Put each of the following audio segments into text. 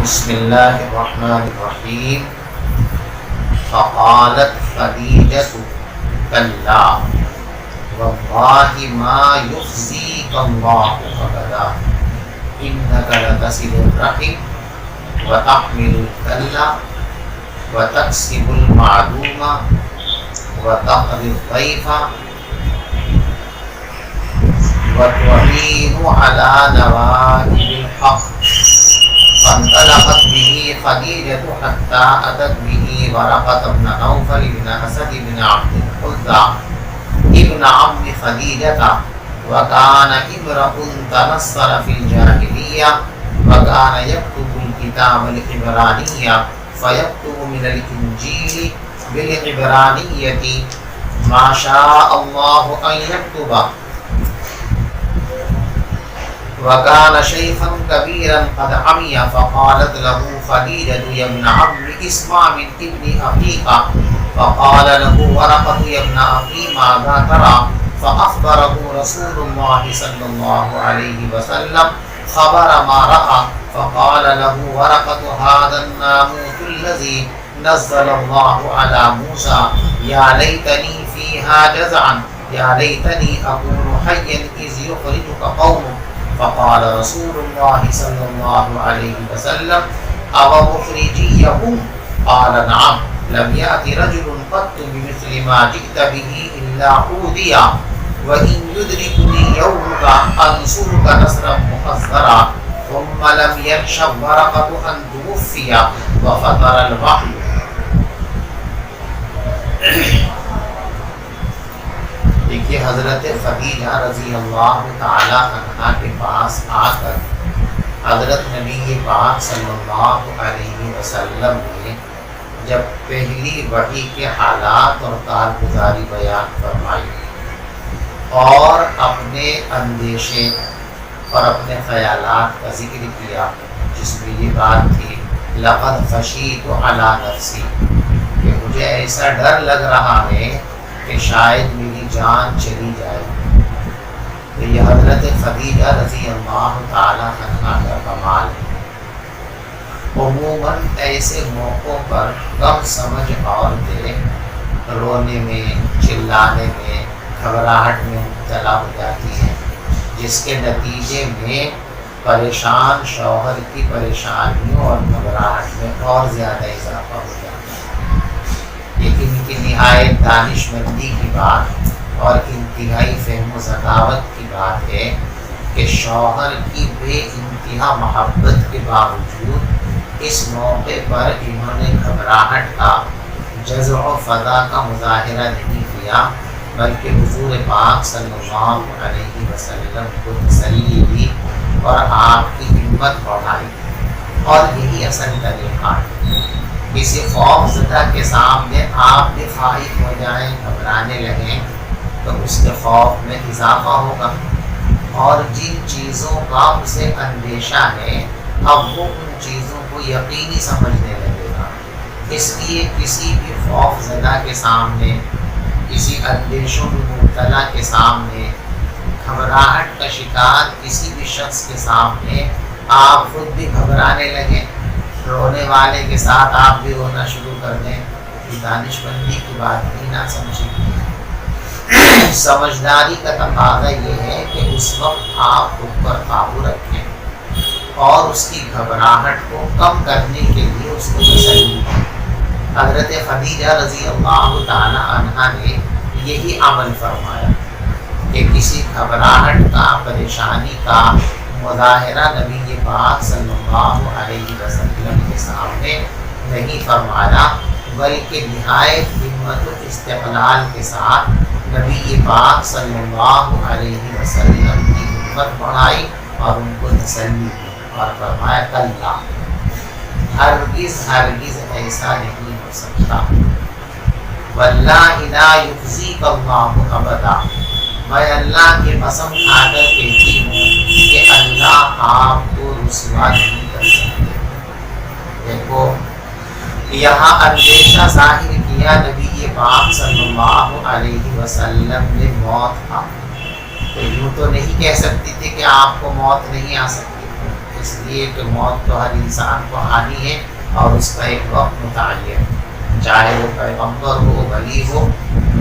بسم اللہ الرحمن الرحیم فقالت خدیجۃ کلا واللہ ما یخزیک اللہ ابدا انک لتصل الرحم وتحمل الکلا وتکسب المعدوم وتقری الضیف وتعین علی نوائب الحق فانطلقت به خدیجة حتى أتت به ورقة بن نوفل بن أسد بن عبد العزى ابن عم خدیجة وكان امرأ تنصر في الجاهلية وكان يكتب الكتاب العبرانية فيكتب من الإنجيل بالعبرانية ما شاء الله أن يكتب وكان شيخا كبيرا قد عمي فقالت له خديجة يا ابن عم اسمع من ابن أخيك فقال له ورقة يا ابن أخي ماذا ترى فأخبره رسول الله صلى الله عليه وسلم خبر ما رأى فقال له ورقة هذا الناموس الذي نزل الله على موسى يا ليتني فيها جزعا يا ليتني أكون حيا إذ يخرجك قومك فقال رسول الله صلى الله عليه وسلم أو مخرجيهم قال نعم لم يأت رجل قط بمثل ما جئت به إلا أوذي وإن يدركني يومك أنصرك نصرا مؤزرا ثم لم ينشب ورقة أن توفي وفطر الوحي. دیکھیے حضرت خدیجہ رضی اللہ تعالی عنہا کے پاس آ کر حضرت نبی پاک صلی اللہ علیہ وسلم نے جب پہلی وحی کے حالات اور کارگزاری بیان فرمائی اور اپنے اندیشے اور اپنے خیالات کا ذکر کیا، جس میں یہ بات تھی لقد خشیت علی نفسی، کہ مجھے ایسا ڈر لگ رہا ہے کہ شاید میری جان چلی جائے. تو یہ حضرت خدیجہ رضی اللہ تعالی عنہا کا کمال ہے. عموماً ایسے موقعوں پر کم سمجھ عورتیں رونے میں، چلانے میں، گھبراہٹ میں مبتلا ہو جاتی ہیں، جس کے نتیجے میں پریشان شوہر کی پریشانیوں اور گھبراہٹ میں اور زیادہ اضافہ ہو جاتا ہے. لیکن ان کی نہایت دانش مندی کی بات اور انتہائی فہم و ذکاوت کی بات ہے کہ شوہر کی بے انتہا محبت کے باوجود اس موقع پر انہوں نے گھبراہٹ کا، جزع و فضا کا مظاہرہ نہیں کیا، بلکہ حضور پاک صلی اللہ علیہ وسلم کو تسلی دی اور آپ کی ہمت بڑھائی. اور یہی اصل طریقہ ہے. کسی خوف زدہ کے سامنے آپ بھی خائف ہو جائیں، گھبرانے لگیں، تو اس کے خوف میں اضافہ ہوگا، اور جن چیزوں کا اسے اندیشہ ہے اب وہ ان چیزوں کو یقینی سمجھنے لگے گا. اس لیے کسی بھی خوف زدہ کے سامنے، کسی اندیشوں میں مبتلا کے سامنے، گھبراہٹ کا شکار کسی بھی شخص کے سامنے آپ خود بھی گھبرانے لگیں، رونے والے کے ساتھ آپ بھی رونا شروع کر دیں، یہ دانش مندی کی بات نہیں، نہ سمجھیں. سمجھداری کا تقاضا یہ ہے کہ اس وقت آپ خود پر قابو رکھیں اور اس کی گھبراہٹ کو کم کرنے کے لیے اس کو تسلی دیں. حضرت خدیجہ رضی اللہ تعالی عنہا نے یہی عمل فرمایا کہ کسی گھبراہٹ کا، پریشانی کا مظاہرہ نبی پاک صلی اللہ علیہ وسلم کے سامنے نہیں فرمایا، بلکہ نہایت ہمت و استقلال کے ساتھ نبی پاک صلی اللہ علیہ وسلم کی ہمت بڑھائی اور ان کو تسلی دی اور فرمایا کلا، ہرگز ہرگز ایسا نہیں ہو سکتا. واللہ لا یخزیک اللہ ابدا، میں اللہ کی قسم کھا کر کہتی ہوں کہ اللہ آپ کو رسوا نہیں کر سکتے. دیکھو یہاں اندیشہ ظاہر کیا نبی پاک صلی اللہ علیہ وسلم نے موت کا، تو یوں تو نہیں کہہ سکتی تھی کہ آپ کو موت نہیں آ سکتی. اس لیے کہ موت تو ہر انسان کو آنی ہے اور اس کا ایک وقت متعین، چاہے وہ پیغمبر ہو، ولی ہو،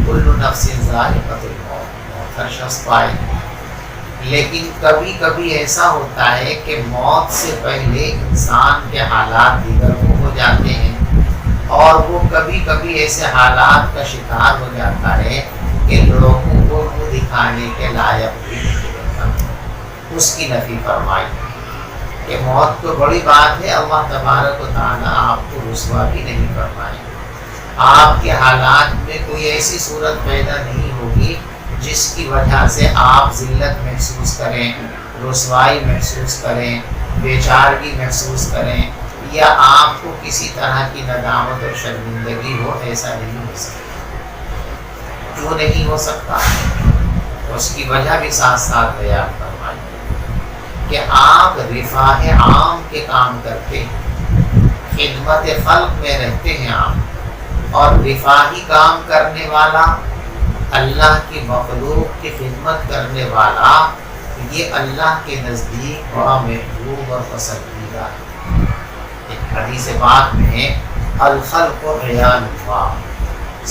کل نفس ذائقۃ الموت، ہر شخص کو آئے گی۔ لیکن کبھی کبھی ایسا ہوتا ہے کہ موت سے پہلے انسان کے حالات دیگر ہو جاتے ہیں، اور وہ کبھی کبھی ایسے حالات کا شکار ہو جاتا ہے کہ لوگوں کو منہ دکھانے کے لائق بھی نہیں ہوتا۔ اس کی نفی فرمائی کہ موت تو بڑی بات ہے، اللہ تبارک و تعالیٰ آپ کو رسوا بھی نہیں فرمائے۔ آپ کے حالات میں کوئی ایسی صورت پیدا نہیں ہوگی جس کی وجہ سے آپ ذلت محسوس کریں، رسوائی محسوس کریں، بیچارگی محسوس کریں، یا آپ کو کسی طرح کی ندامت اور شرمندگی ہو۔ ایسا نہیں ہو سکتا۔ کیوں نہیں ہو سکتا؟ اس کی وجہ بھی ساتھ ساتھ بیان فرمائی کہ آپ رفاہ عام کے کام کرتے ہیں، خدمت خلق میں رہتے ہیں آپ، اور رفاہی کام کرنے والا، اللہ کی مخلوق کی خدمت کرنے والا، یہ اللہ کے نزدیک بڑا محبوب اور پسندیدہ ہے۔ ایک حدیث پاک میں ہے الخلق عیال اللہ،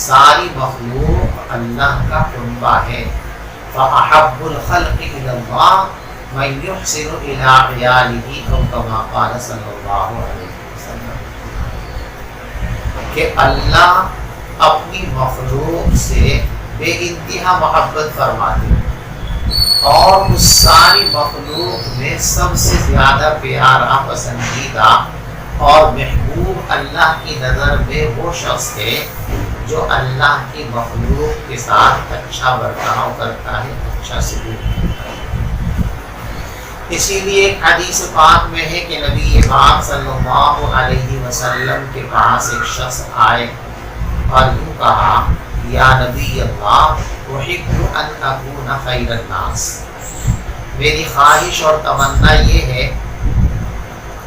ساری مخلوق اللہ کا کنبہ ہے۔ فأحب الخلق إلى الله من يحسن إلى عياله أو كما قال صلی اللہ علیہ وسلم، کہ اللہ اپنی مخلوق سے بے انتہا محبت فرماتے ہیں، اور اس ساری مخلوق میں سب سے زیادہ پیارا، پسندیدہ اور محبوب اللہ کی نظر میں وہ شخص ہے جو اللہ کی مخلوق کے ساتھ اچھا برتاؤ کرتا ہے، اچھا سلوک کرتا ہے۔ اسی لیے ایک حدیث پاک میں ہے کہ نبی پاک صلی اللہ علیہ وسلم کے پاس ایک شخص آئے اور یوں کہا، یا نبی اللہ، احب ان اکون خیر الناس، میری خواہش اور تمنا یہ ہے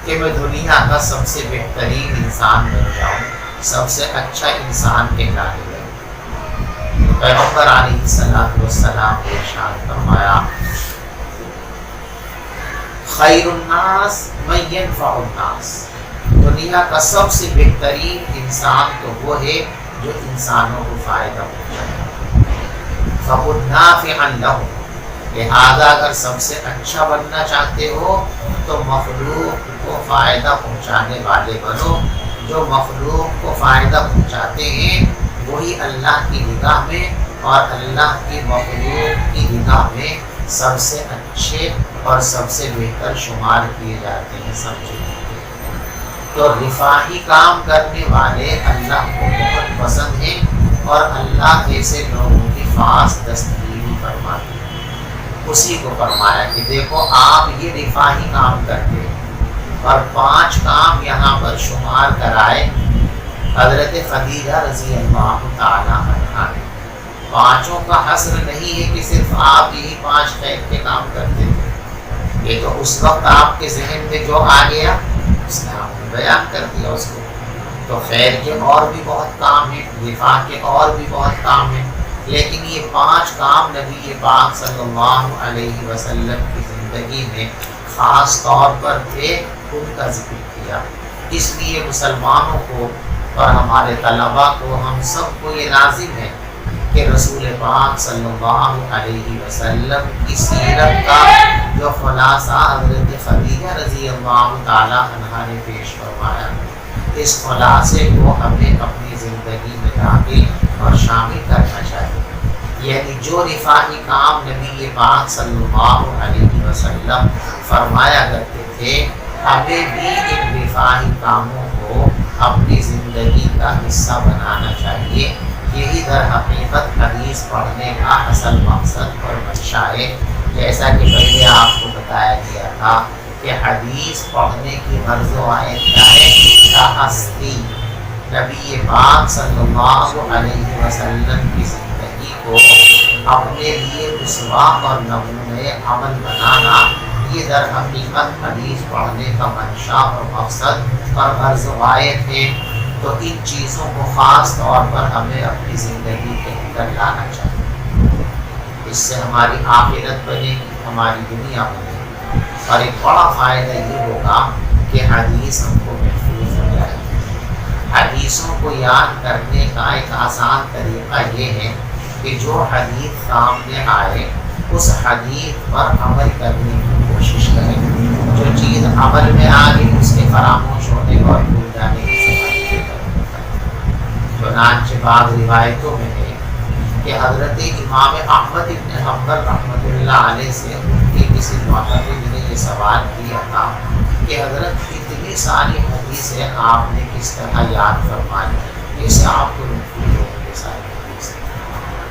کہ میں دنیا کا سب سے بہترین انسان بن جاؤں، سب سے اچھا انسان کہلانے لگوں۔ پیغمبر علیہ السلام نے ارشاد فرمایا، خیر الناس من ینفع الناس، دنیا کا سب سے بہترین انسان تو وہ ہے جو انسانوں کو فائدہ پہنچائے۔ فَكُن نَافِعًا لَهُمْ، لہذا اگر سب سے اچھا بننا چاہتے ہو تو مخلوق کو فائدہ پہنچانے والے بنو۔ جو مخلوق کو فائدہ پہنچاتے ہیں وہی اللہ کی نگاہ میں اور اللہ کی مخلوق کی نگاہ میں سب سے اچھے اور سب سے بہتر شمار کیے جاتے ہیں، سمجھے۔ تو رفاہی کام کرنے والے اللہ کو بہت پسند ہیں، اور اللہ ایسے لوگوں کی خاص دستگیری فرماتے ہیں۔ اسی کو فرمایا کہ دیکھو آپ یہ رفاہی کام کرتے ہیں، اور 5 کام یہاں پر شمار کرائے حضرت خدیجہ رضی اللہ تعالی عنہا نے۔ 5 کا حصر نہیں ہے کہ صرف آپ یہی 5 خیر کے کام کرتے تھے، یہ تو اس وقت آپ کے ذہن میں جو آ گیا اس نے آپ نے بیان کر دیا اس کو۔ تو خیر کے اور بھی بہت کام ہیں، رفاہ کے اور بھی بہت کام ہیں، لیکن یہ 5 کام نبی پاک صلی اللہ علیہ وسلم کی زندگی میں خاص طور پر تھے، ان کا ذکر کیا۔ اس لیے مسلمانوں کو اور ہمارے طلباء کو، ہم سب کو یہ لازم ہے کہ رسول پاک صلی اللہ علیہ وسلم کی سیرت کا جو خلاصہ حضرت خدیجہ رضی اللہ تعالی عنہا نے پیش فرمایا، اس خلاصے کو ہمیں اپنی زندگی میں داخل اور شامل کرنا چاہیے۔ یعنی جو رفاہی کام نبی پاک صلی اللہ علیہ وسلم فرمایا کرتے تھے، ہمیں بھی ان رفاہی کاموں کو اپنی زندگی کا حصہ بنانا چاہیے۔ یہی در حقیقت حدیث پڑھنے کا اصل مقصد اور منشا ہے۔ جیسا کہ پہلے آپ کو بتایا گیا تھا کہ حدیث پڑھنے کی غرض و آیت کیا ہے؟ تحستی، نبی پاک صلی اللہ علیہ وسلم کی زندگی کو اپنے لیے اسوہ اور نمونۂ عمل بنانا، یہ در حقیقت حدیث پڑھنے کا منشا اور مقصد اور غرض و آیت ہے۔ تو ان چیزوں کو خاص طور پر ہمیں اپنی زندگی کے اندر لانا چاہیے، اس سے ہماری آخرت بنے گی، ہماری دنیا بنے گی۔ اور ایک بڑا فائدہ یہ ہوگا کہ حدیث ہم کو محفوظ ہو جائے گی۔ حدیثوں کو یاد کرنے کا ایک آسان طریقہ یہ ہے کہ جو حدیث سامنے آئے اس حدیث پر عمل کرنے کی کوشش کریں۔ جو چیز عمل میں آ گئی اس کے فراموش ہونے اور بھول جانے کی صلاحیت ہوتا ہے۔ چنانچہ بعض روایتوں میں ہے کہ حضرت امام احمد بن حنبل رحمۃ اللہ علیہ سے ان کے کسی معتقد نے یہ سوال کیا تھا کہ حضرت اتنی ساری حدیثیں آپ نے کس طرح یاد فرمائی، اسے آپ کو محفوظ ہو گئی ساری حدیثیں؟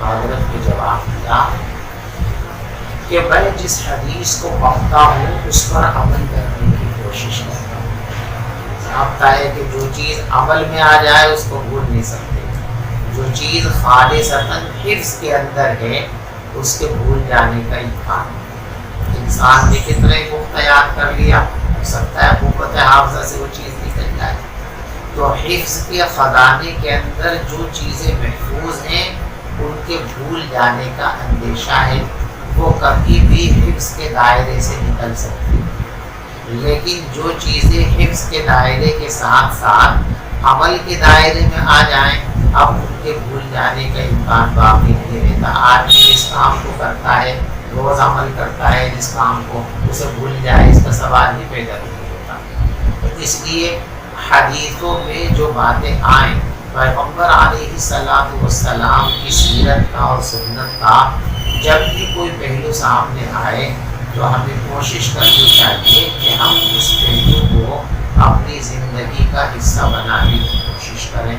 حضرت نے جواب دیا کہ میں جس حدیث کو پڑھتا ہوں اس پر عمل کرنے کی کوشش کرتا ہوں۔ ضابطہ ہے کہ جو چیز عمل میں آ جائے اس کو بھول نہیں سکتے، جو چیز خالصتاً حفظ کے اندر ہے اس کے بھول جانے کا امکان ہے۔ انسان نے کتنے پختہ یاد کر لیا، ہو سکتا ہے قوت حافظہ سے وہ چیز نکل جائے۔ تو حفظ کے خزانے کے اندر جو چیزیں محفوظ ہیں ان کے بھول جانے کا اندیشہ ہے، وہ کبھی بھی حفظ کے دائرے سے نکل سکتی ہے۔ لیکن جو چیزیں حفظ کے دائرے کے ساتھ ساتھ عمل کے دائرے میں آ جائیں، اب ان کے بھول جانے کا امکان باقی نہیں رہتا۔ آدمی جس کام کو کرتا ہے، روز عمل کرتا ہے جس کام کو، اسے بھول جائے اس کا سوال ہی پیدا نہیں ہوتا۔ تو اس لیے حدیثوں میں جو باتیں آئیں، پیغمبر علیہ السلام کی سیرت کا اور سنت کا جب بھی کوئی پہلو سامنے آئے تو ہمیں کوشش کرنی چاہیے کہ ہم اس پہلو کو اپنی زندگی کا حصہ بنانے کی کوشش کریں،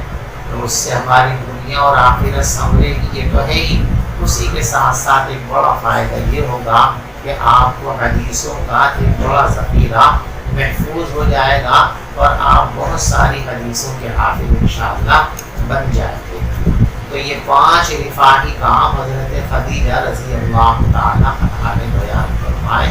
تو اس سے ہماری دنیا اور آخرت سنورے گی۔ یہ تو ہے ہی، اسی کے ساتھ ساتھ ایک بڑا فائدہ یہ ہوگا کہ آپ کو حدیثوں کا ایک بڑا ذخیرہ محفوظ ہو جائے گا اور آپ بہت ساری حدیثوں کے حافظ انشاءاللہ بن جائیں گے۔ تو یہ 5 رفاہی کام حضرت خدیجہ رضی اللہ تعالیٰ عنہا نے بیان فرمائے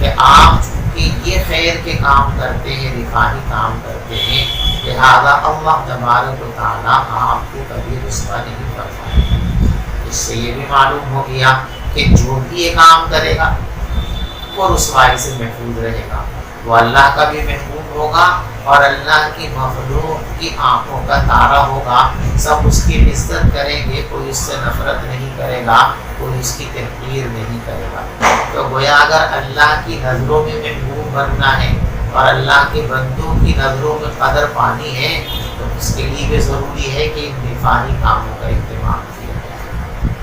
کہ آپ چونکہ یہ خیر کے کام کرتے ہیں، رفاہی کام کرتے ہیں، لہذا اللہ تبارک و تعالیٰ آپ کو کبھی رسوا نہیں فرمائے گا۔ اس سے یہ بھی معلوم ہو گیا کہ جو بھی یہ کام کرے گا وہ رسوائی سے محفوظ رہے گا، وہ اللہ کا بھی محفوظ ہوگا اور اللہ کی مخلوق کی آنکھوں کا تارا ہوگا۔ سب اس کی عزت کریں گے، کوئی اس سے نفرت نہیں کرے گا، کوئی اس کی تحقیر نہیں کرے گا۔ تو گویا اگر اللہ کی نظروں میں محبوب بننا ہے اور اللہ کے بندوں کی نظروں میں قدر پانی ہے تو اس کے لیے بھی ضروری ہے کہ ان رفاہی کاموں کا اہتمام کیا جائے۔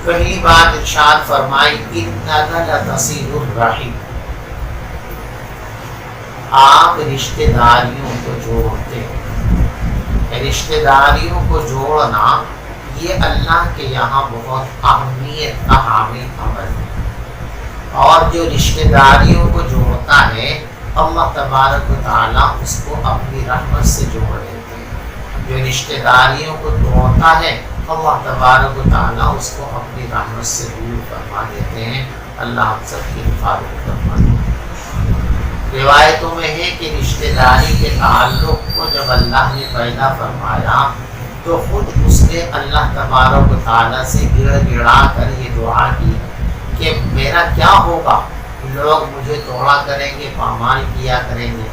پہلی بات ارشاد فرمائی اِنَّكَ لَتَصِلُ الرَّحِمَ، آپ رشتہ داریوں کو جوڑتے ہیں۔ رشتہ داریوں کو جوڑنا یہ اللہ کے یہاں بہت اہمیت کا حامل عمل ہے، اور جو رشتہ داریوں کو جوڑتا ہے اللہ تبارک و تعالیٰ اس کو اپنی رحمت سے جوڑ لیتے ہیں۔ جو رشتہ داریوں کو توڑتا ہے اللہ تبارک و تعالیٰ اس کو اپنی رحمت سے دور فرما دیتے ہیں۔ اللہ ہم سب کی حفاظت فرمائے۔ روایتوں میں ہے کہ رشتہ داری کے تعلق کو جب اللہ نے پیدا فرمایا تو خود اس نے اللہ تبارک و تعالیٰ سے گڑ گڑا کر یہ دعا کی کہ میرا کیا ہوگا، لوگ مجھے توڑا کریں گے، پامال کیا کریں گے۔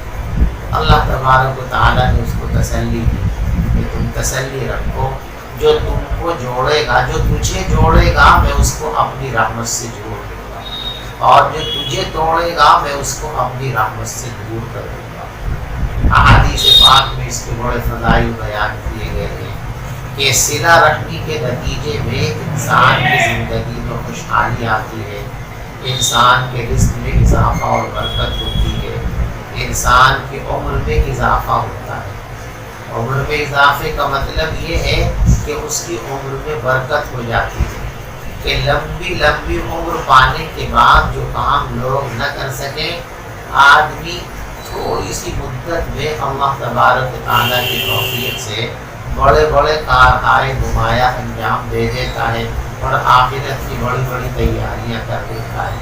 اللہ تبارک و تعالیٰ نے اس کو تسلی دی کہ تم تسلی رکھو، جو تم کو جوڑے گا، جو تجھے جوڑے گا میں اس کو اپنی رحمت سے جوڑ دوں گا، اور جو تجھے توڑے گا میں اس کو اپنی رحمت سے دور کر دوں گا۔ احادیث پاک میں اس کے بڑے فضائل بیان کیے گئے ہیں کہ صلہ رحمی کے نتیجے میں انسان کی زندگی میں خوشحالی آتی ہے، انسان کے رزق میں اضافہ اور برکت ہوتی ہے، انسان کی عمر میں اضافہ ہوتا ہے۔ عمر میں اضافے کا مطلب یہ ہے کہ اس کی عمر میں برکت ہو جاتی ہے، کہ لمبی لمبی عمر پانے کے بعد جو کام لوگ نہ کر سکیں، آدمی تھوڑی سی مدت میں اللہ تبارک و تعالیٰ کی توفیق سے بڑے بڑے کارنامے نمایاں انجام دے دیتا ہے اور آخرت کی بڑی بڑی تیاریاں کر دیتا ہے۔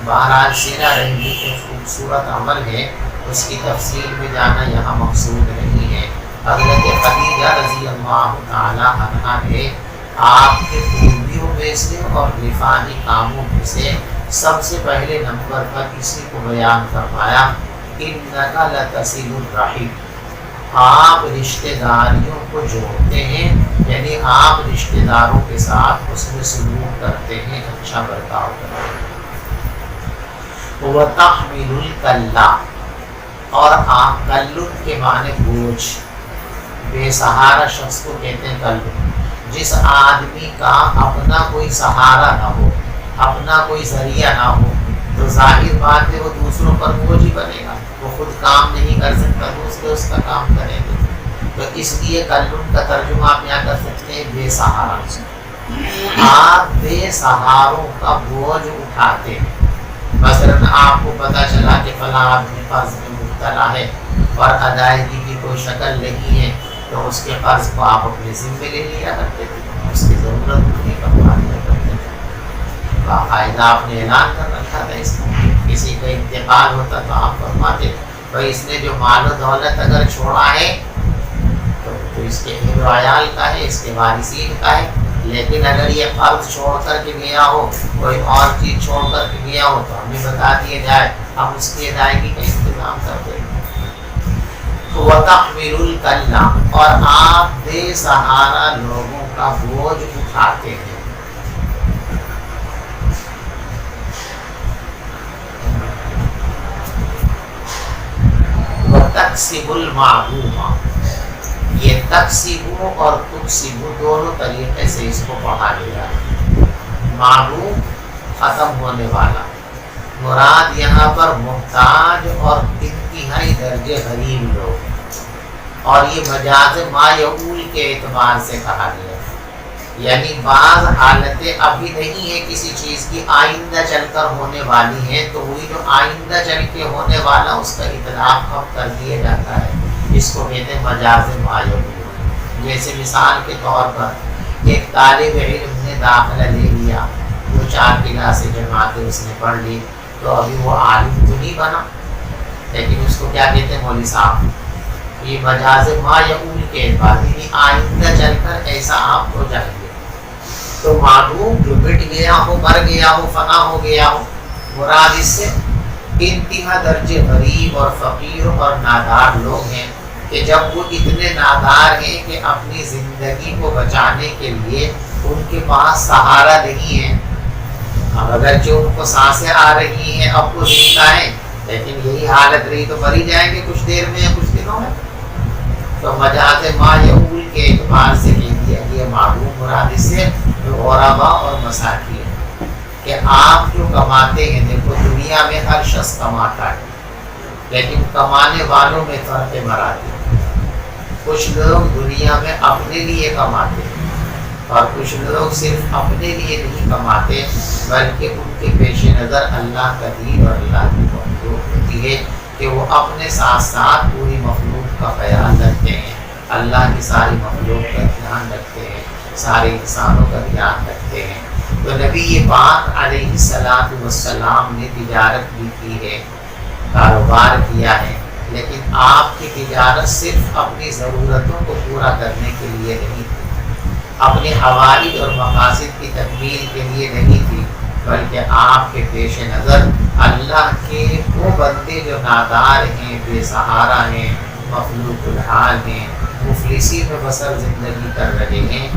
بہرحال سیرہ رحمی کے خوبصورت عمل ہے، اس کی تفصیل میں جانا یہاں مقصود نہیں ہے۔ حضرت خدیجہ رضی اللہ تعالیٰ عنہا نے آپ کے خوبیوں میں سے اور رفاہی کاموں میں سے سب سے پہلے نمبر پر اسی کو بیان فرمایا، انک لتصل الرحم، آپ رشتہ داریوں کو جوڑتے ہیں، یعنی آپ رشتہ داروں کے ساتھ حسن سلوک کرتے ہیں، اچھا برتاؤ کرتے ہیں۔ وَتَحْمِلُ الْكَلَّ، اور آپ کلّ کے معنی بوجھ، بے سہارا شخص کو کہتے ہیں کلّ، جس آدمی کا اپنا کوئی سہارا نہ ہو، اپنا کوئی ذریعہ نہ ہو، تو ظاہر بات ہے وہ دوسروں پر بوجھ ہی بنے گا، وہ خود کام نہیں کر سکتا، دوسرے اس کا کام کریں گے۔ تو اس لیے کلّ کا ترجمہ آپ کیا کر سکتے ہیں، بے سہارا۔ آپ بے سہاروں کا بوجھ اٹھاتے ہیں۔ مثلاً آپ کو پتہ چلا کہ فلاں آدمی قرض میں مبتلا ہے اور ادائیگی کی کوئی شکل نہیں ہے، تو اس کے قرض کو آپ اپنے ذمے لے لیا کرتے تھے، اس کی ضرورت پوری کروا دیا کرتے تھے، باقاعدہ آپ نے اعلان کر رکھا تھا اس کا، کسی کا انتقال ہوتا تو آپ فرماتے بھائی اس نے جو مال و دولت اگر چھوڑا ہے تو اس کے اہل و عیال کا ہے، اس کے وارثین کا ہے، لیکن اگر یہ قرض چھوڑ کر کے گیا ہو، کوئی اور چیز چھوڑ کر کے گیا ہو تو ہمیں بتا دیا جائے، ہم اس کی ادائیگی کا انتظام کر دیں گے۔ وَتَحْمِلُ الْكَلَّ، اور آپ بے سہارا لوگوں کا بوجھ اٹھاتے ہیں۔ وَتَكْسِبُ الْمَعْدُومَ، یہ تکسیبو اور تکسیبو دونوں طریقے سے اس کو پڑھا گیا ہے۔ معدوم ختم ہونے والا، مراد یہاں پر محتاج اور انتہائی درجے غریب لوگ، اور یہ مجاز ما یعول کے اعتبار سے کہا گیا ہے، یعنی بعض حالتیں ابھی نہیں ہے کسی چیز کی، آئندہ چل کر ہونے والی ہیں، تو وہی جو آئندہ چل کے ہونے والا اس کا اطلاق اب کر دیا جاتا ہے، اس کو کہتے ہیں مجاز ما یعول۔ جیسے مثال کے طور پر ایک طالب علم نے داخلہ لے لیا، وہ 4 کلاسیں جماعتیں اس نے پڑھ لی، تو ابھی وہ عالم تو نہیں بنا، لیکن اس کو کیا کہتے ہیں مولوی صاحب، یہ مجاز ما یعول کے اعتبار، یعنی آئندہ چل کر ایسا آپ ہو جائیں گے۔ تو معدوم جو مٹ گیا ہو، مر گیا ہو، فنا ہو گیا ہو، مراد اس سے انتہا درجے غریب اور فقیر اور نادار لوگ ہیں، کہ جب وہ اتنے نادار ہیں کہ اپنی زندگی کو بچانے کے لیے ان کے پاس سہارا نہیں ہے، اب اگرچہ ان کو سانسیں آ رہی ہیں، اب وہ زندہ ہیں، لیکن یہی حالت رہی تو مر ہی جائیں گے کچھ دیر میں یا کچھ دنوں میں۔ تو مجاز ما یعول کے اعتبار سے کہہ دیا کہ معدوم مراد اس سے غربا اور مساکین، کہ آپ جو کماتے ہیں، دیکھو دنیا میں ہر شخص کماتا ہے، لیکن کمانے والوں میں فرق مراتب، کچھ لوگ دنیا میں اپنے لیے کماتے ہیں اور کچھ لوگ صرف اپنے لیے نہیں کماتے، بلکہ ان کے پیش نظر اللہ کا دین اور اللہ کی مخلوق ہوتی ہے، کہ وہ اپنے ساتھ ساتھ پوری مخلوق کا خیال رکھتے ہیں، اللہ کی ساری مخلوق کا دھیان رکھتے ہیں، سارے انسانوں کا دھیان رکھتے ہیں۔ تو نبی پاک علیہ السلام نے تجارت بھی کی ہے، کاروبار کیا ہے، لیکن آپ کی تجارت صرف اپنی ضرورتوں کو پورا کرنے کے لیے نہیں تھی، اپنے حوائج اور مقاصد کی تکمیل کے لیے نہیں تھی، بلکہ آپ کے پیش نظر اللہ کے وہ بندے جو نادار ہیں، بے سہارا ہیں، مخلوق الحال ہیں، مفلسی میں بسر زندگی کر رہے ہیں،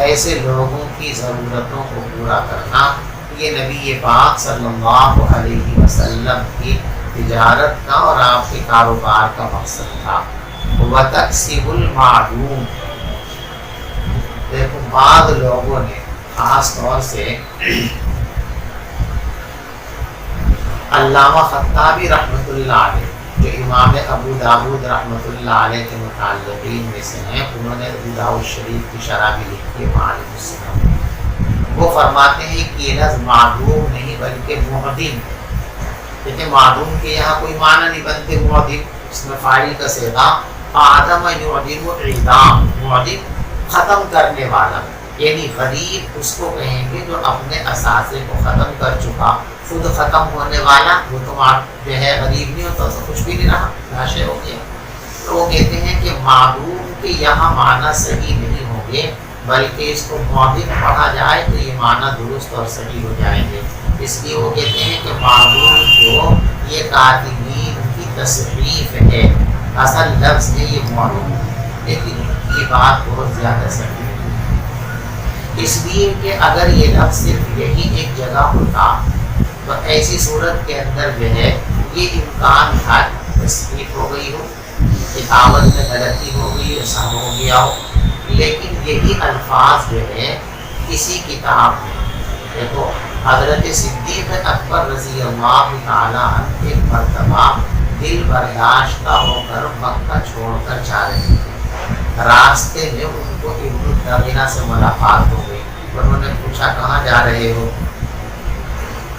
ایسے لوگوں کی ضرورتوں کو پورا کرنا، یہ نبی پاک صلی اللہ علیہ وسلم کی تجارت کا اور آپ کے کاروبار کا مقصد تھا۔ وَتَكْسِبُ الْمَعْدُومَ، دیکھو بعض لوگوں نے خاص طور سے علامہ خطابی رحمۃ اللہ علیہ، جو امام ابو داود رحمۃ اللہ علیہ کے متعلقین میں سے ہیں، انہوں نے ابو داود شریف کی شرح بھی لکھی ہے معالم السنن، وہ فرماتے ہیں کہ یہ لفظ معدوم نہیں بلکہ معدم، کہتے ہیں معدوم کے یہاں کوئی معنی نہیں بنتے، معدم اس میں فاعل کا صیغہ آدم یعدم اعدام، معدم ختم کرنے والا، یعنی غریب اس کو کہیں گے جو اپنے اثاثے کو ختم کر چکا، خود ختم ہونے والا، وہ تو جو ہے غریب نہیں ہوتا، تو کچھ بھی نہیں رہا، ناشے ہو گیا۔ تو وہ کہتے ہیں کہ معدوم کے یہاں معنی صحیح نہیں ہوں گے، بلکہ اس کو معدم پڑھا جائے تو یہ معنی درست اور صحیح ہو جائیں گے، اس لیے وہ کہتے ہیں کہ معلوم کو یہ کاتبین کی تصریف ہے، اصل لفظ ہے یہ معلوم، لیکن یہ بات بہت زیادہ صحیح ہے، اس لیے کہ اگر یہ لفظ صرف یہی ایک جگہ ہوتا تو ایسی صورت کے اندر جو ہے یہ امکان تھا تصریف ہو گئی ہو، کتابت میں غلطی ہو گئی، ایسا ہو گیا ہو، لیکن یہی الفاظ جو ہے کسی کتاب میں دیکھو حضرت صدیق اکبر رضی اللہ تعالیٰ عنہ ایک مرتبہ دل برداشتہ ہو کر مکہ چھوڑ کر جا رہے تھے، راستے میں ان کو ابن الدغینہ سے ملاقات ہو گئی، انہوں نے پوچھا کہاں جا رہے ہو؟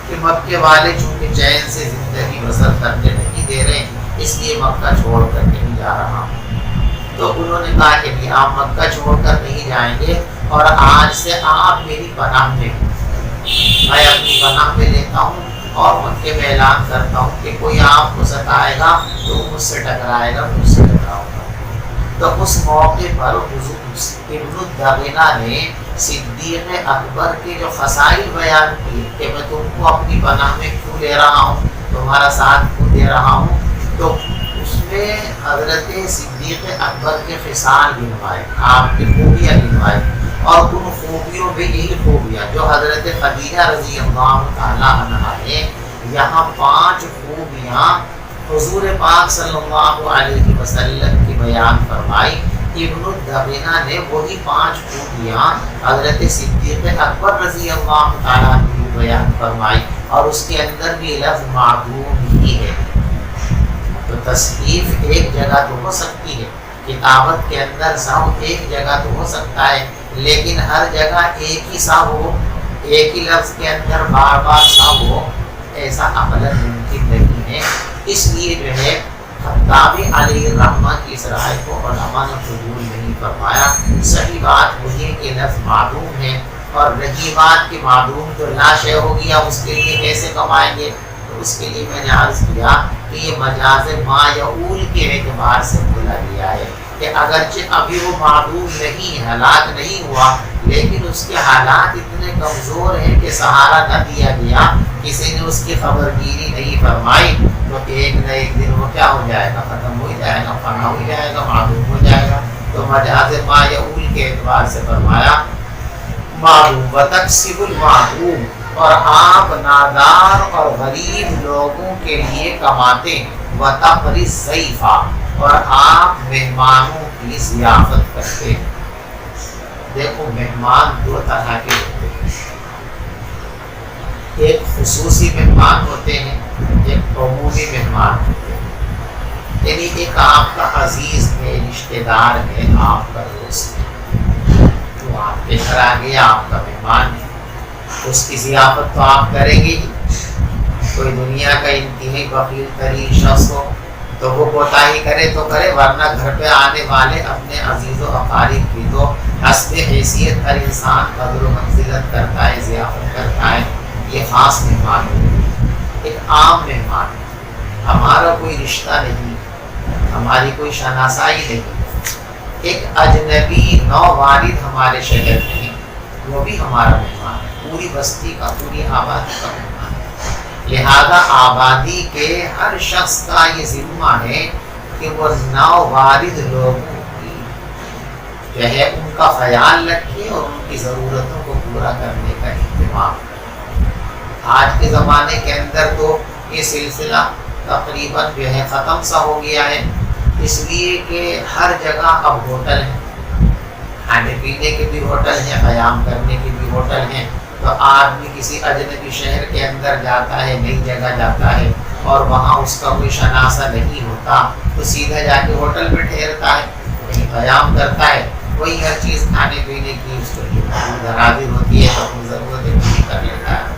کہ مکے والے چونکہ چین سے زندگی بسر کرنے نہیں دے رہے اس لیے مکہ چھوڑ کر نہیں جا رہا ہوں۔ تو انہوں نے کہا کہ نہیں، آپ مکہ چھوڑ کر نہیں جائیں گے، اور آج سے آپ میری پناہ میں، میں اپنی پناہ میں لیتا ہوں اور مکے میں اعلان کرتا ہوں کہ کوئی آپ کو ستائے گا تو مجھ سے ٹکرائے گا، مجھ سے ٹکراؤ گا۔ تو اس موقع پر ابن الدغینہ نے صدیق اکبر کے جو خصائل بیان کیے کہ میں تم کو اپنی پناہ میں کیوں لے رہا ہوں، تمہارا ساتھ کیوں دے رہا ہوں، تو اس میں حضرت صدیق اکبر کے خصال گنوائے، آپ کی خوبیاں گنوائے، اور ان خوبیوں میں یہی خوبیاں جو حضرت خدیجہ رضی اللہ تعالیٰ عنہا نے یہاں 5 خوبیاں حضور پاک صلی اللہ علیہ وسلم کی بیان فرمائی، ابن الدغینہ نے وہی 5 خوبیاں حضرت صدیق اکبر رضی اللہ تعالیٰ کی بیان فرمائی، اور اس کے اندر بھی لفظ معدوم ہی ہے۔ تو تصحیف ایک جگہ تو ہو سکتی ہے، کتابت کے اندر سب ایک جگہ تو ہو سکتا ہے، لیکن ہر جگہ ایک ہی سا ہو، ایک ہی لفظ کے اندر بار بار سا ہو، ایسا عملاً ممکن نہیں ہے۔ اس لیے جو ہے خطابی علیہ الرحمہ کی اس رائے کو علماء نے قبول نہیں فرمایا۔ صحیح بات وہی ہے کہ لفظ معدوم ہے، اور رہی بات کہ معدوم تو لا شے ہو گیا، اس کے لیے کیسے کمائیں گے؟ تو اس کے لیے میں نے عرض کیا کہ یہ مجاز ما یعول کے اعتبار سے بولا گیا ہے کہ اگرچہ ابھی وہ معدوم نہیں، ہلاک نہیں ہوا، لیکن اس کے حالات اتنے کمزور ہیں کہ سہارا نہ دیا گیا، کسی نے اس کی خبر گیری نہیں فرمائی، تو ایک نہ ایک دن وہ کیا ہو جائے گا، ختم ہو جائے گا، فنا ہو جائے گا، معدوم ہو جائے گا۔ تو مجاز ما یعول کے اعتبار سے فرمایا معدوم وتکسب المعدوم، اور آپ نادار اور غریب لوگوں کے لیے کماتے ہیں، وتقری الضیف، اور آپ مہمانوں کی ضیافت کرتے ہیں۔ دیکھو مہمان 2 طرح کے ہوتے ہیں، ایک خصوصی مہمان ہوتے ہیں، ایک عمومی مہمان ہوتے ہیں، یعنی ایک آپ کا عزیز ہے، رشتہ دار ہے، آپ کا دوست ہے، وہ آپ کے گھر آ گیا، آپ کا مہمان ہے، اس کی ضیافت تو آپ کریں گے ہی۔ کوئی دنیا کا انتہائی بخیل ترین شخص ہو تو وہ کوتاہی کرے تو کرے، ورنہ گھر پہ آنے والے اپنے عزیز و اقارب کی تو حسب حیثیت ہر انسان قدر و منزلت کرتا ہے، ضیافت کرتا ہے۔ یہ خاص مہمان ہے، ایک عام مہمان ہے، ہمارا کوئی رشتہ نہیں، ہماری کوئی شناسائی نہیں، ایک اجنبی نووارد ہمارے شہر میں ہے، وہ بھی ہمارا مہمان ہے، پوری بستی کا، پوری آبادی کا مہمان ہے۔ لہذا آبادی کے ہر شخص کا یہ ذمہ ہے کہ وہ نووارد لوگوں کی جو ہے ان کا خیال رکھے اور ان کی ضرورتوں کو پورا کرنے کا اہتمام کرے۔ آج کے زمانے کے اندر تو یہ سلسلہ تقریباً جو ہے ختم سا ہو گیا ہے، اس لیے کہ ہر جگہ اب ہوٹل ہیں، کھانے پینے کے بھی ہوٹل ہیں، قیام کرنے کے بھی ہوٹل ہیں، تو آدمی کسی اجنبی شہر کے اندر جاتا ہے، نئی جگہ جاتا ہے، اور وہاں اس کا کوئی شناسہ نہیں ہوتا، تو سیدھا جا کے ہوٹل میں ٹھہرتا ہے، وہیں قیام کرتا ہے، وہی ہر چیز کھانے پینے کی اس کو حاضر ہوتی ہے تو اپنی ضرورتیں پوری کر لیتا ہے۔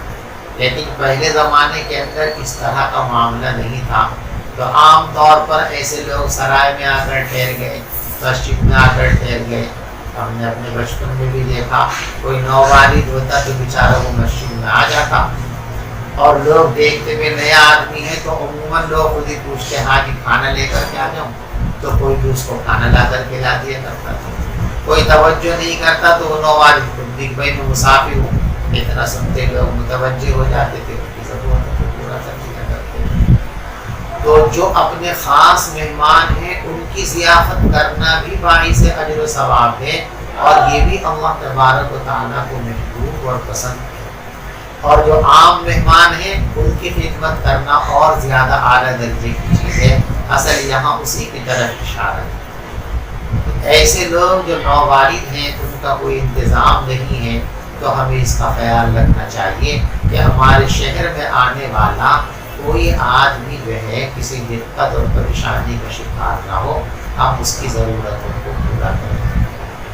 لیکن پہلے زمانے کے اندر اس طرح کا معاملہ نہیں تھا، تو عام طور پر ایسے لوگ سرائے میں آ کر ٹھہر گئے، مسجد میں آ کر ٹھہر گئے۔ ہم نے اپنے بچپن میں بھی دیکھا، کوئی نووالد ہوتا تو بیچارہ وہ مسجد میں آ جاتا، اور لوگ دیکھتے ہوئے نیا آدمی ہے تو عموماً لوگ خود ہی پوچھتے ہاں کہ کھانا لے کر کے آ جاؤں، تو کوئی بھی اس کو کھانا لا کر کے لا دیا کرتا تھا۔ کوئی توجہ نہیں کرتا تو وہ نووالد خود بھی بھائی میں مسافر ہوں، اتنا سنتے لوگ متوجہ ہو جاتے تھے، ان کی ضرورتوں کو پورا کر دیا کرتے۔ تو جو اپنے خاص مہمان ہیں ان کی ضیافت کرنا بھی باعث اجر و ثواب ہے، اور یہ بھی اللہ تبارک و تعالیٰ کو محبوب اور پسند ہے۔ اور جو عام مہمان ہیں ان کی خدمت کرنا اور زیادہ اعلیٰ درجے کی چیز ہے۔ اصل یہاں اسی کی طرف اشارہ ہے۔ ایسے لوگ جو نووالد ہیں ان کا کوئی انتظام نہیں ہے، تو ہمیں اس کا خیال رکھنا چاہیے کہ ہمارے شہر میں آنے والا کوئی آدمی جو ہے کسی دقت اور پریشانی کا شکار نہ ہو، ہم اس کی ضرورتوں کو پورا کریں۔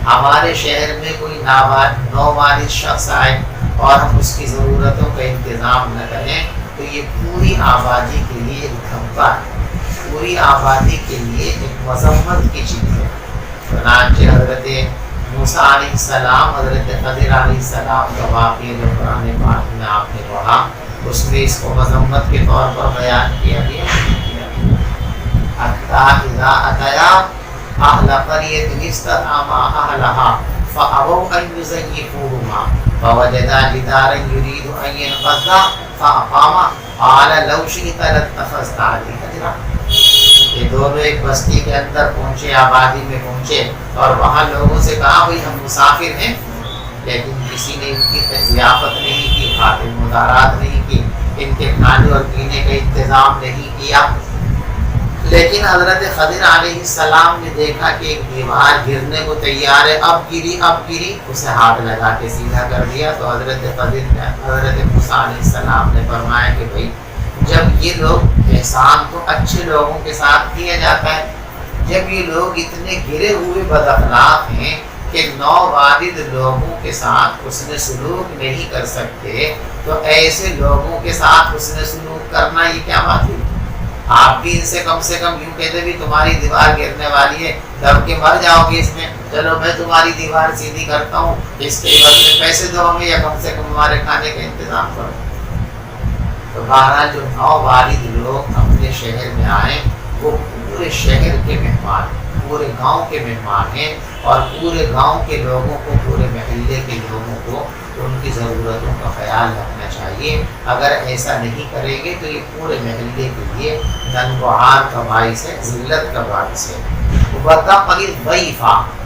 ہمارے شہر میں کوئی نووالد شخص آئے اور ہم اس کی ضرورتوں کا انتظام نہ کریں تو یہ پوری آبادی کے لیے ایک دھمکا ہے، پوری آبادی کے لیے ایک مذمت کی چیز ہے۔ چنانچہ حضرت موسیٰ علیہ السلام، حضرت خضر علیہ السلام کا واقعہ جو قرآن پاک میں آپ نے پڑھا، اس میں اس کو مذمت کے طور پر بیان کیا گیا۔ حتیٰ اذا اتیا اہل قریۃ استطعما اہلہا فابوا ان یضیفوہما فوجدا جدارا یرید ان ینقض فاقاما قال لو شئت لاتخذت علیہ اجرا۔ یہ دونوں ایک بستی کے اندر پہنچے، آبادی میں پہنچے، اور وہاں لوگوں سے کہا بھئی ہم مسافر ہیں، لیکن کسی نے ان کی ضیافت نہیں کی، خاطر مدارات نہیں کی، ان کے کھانے اور پینے کا انتظام نہیں کیا۔ لیکن حضرت خضر علیہ السلام نے دیکھا کہ ایک دیوار گرنے کو تیار ہے، اب گری، اسے ہاتھ لگا کے سیدھا کر دیا۔ تو حضرت موسیٰ علیہ السلام نے فرمایا کہ بھئی جب یہ لوگ، احسان تو اچھے لوگوں کے ساتھ کیا جاتا ہے، جب یہ لوگ اتنے گرے ہوئے بد اخلاق ہیں کہ نووالد لوگوں کے ساتھ حسن سلوک نہیں کر سکتے، تو ایسے لوگوں کے ساتھ حسن سلوک کرنا یہ کیا بات ہے؟ آپ بھی ان سے کم یوں کہتے بھی تمہاری دیوار گرنے والی ہے، دب کے مر جاؤ گے اس میں، چلو میں تمہاری دیوار سیدھی کرتا ہوں، اس کے عوض میں پیسے دو ہمیں، یا کم سے کم ہمارے کھانے کا انتظام کرو۔ تو بہرحال جو نووالد لوگ اپنے شہر میں آئیں وہ پورے شہر کے مہمان، پورے گاؤں کے مہمان ہیں، اور پورے گاؤں کے لوگوں کو، پورے محلے کے لوگوں کو ان کی ضرورتوں کا خیال رکھنا چاہیے۔ اگر ایسا نہیں کریں گے تو یہ پورے محلے کے لیے ننگوہار کا باعث ہے، ذلت کا باعث ہے۔ وَتَقْرِي الضَّيْفَ،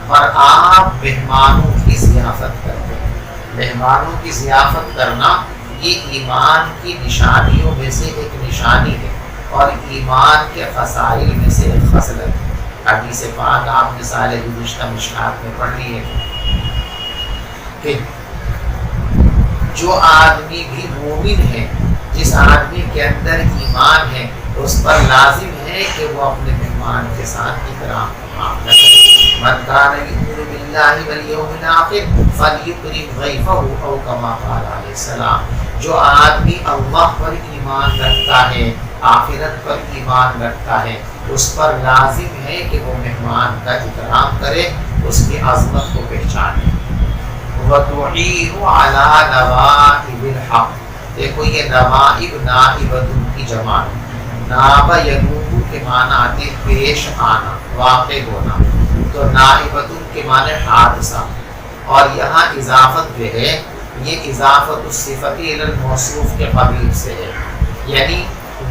اور آپ مہمانوں کی ضیافت کرتے ہیں۔ مہمانوں کی ضیافت کرنا یہ ایمان کی نشانیوں میں سے ایک نشانی ہے، اور ایمان کے خصائل میں سے ایک خصلت ہے۔ حدیث پاک آپ نے سال گزشتہ مشکات میں پڑھ لی ہے کہ جو آدمی بھی مومن ہے، جس آدمی کے اندر ایمان ہے، اس پر لازم ہے کہ وہ اپنے مہمان کے ساتھ اکرام کا معاملہ کرے۔ من کان یؤمن باللہ والیوم الآخر فلیکرم ضیفہ او کما قال علیہ السلام۔ جو آدمی اللہ پر ایمان رکھتا ہے، آخرت پر ایمان رکھتا ہے، اس پر لازم ہے کہ وہ مہمان کا اکرام کرے، اس کی عظمت کو پہچانے۔ وَتُعِينُ عَلَى نَوَائِبِ الْحَقِّ، دیکھو یہ نوائب نائبتن کی جمع، ناب ینوب کے معنی آتے پیش آنا، واقع ہونا، تو نائبتن کے معنی حادثہ، اور یہاں اضافت جو ہے یہ اضافت الصفت الی الموصوف کے قبیل سے ہے، یعنی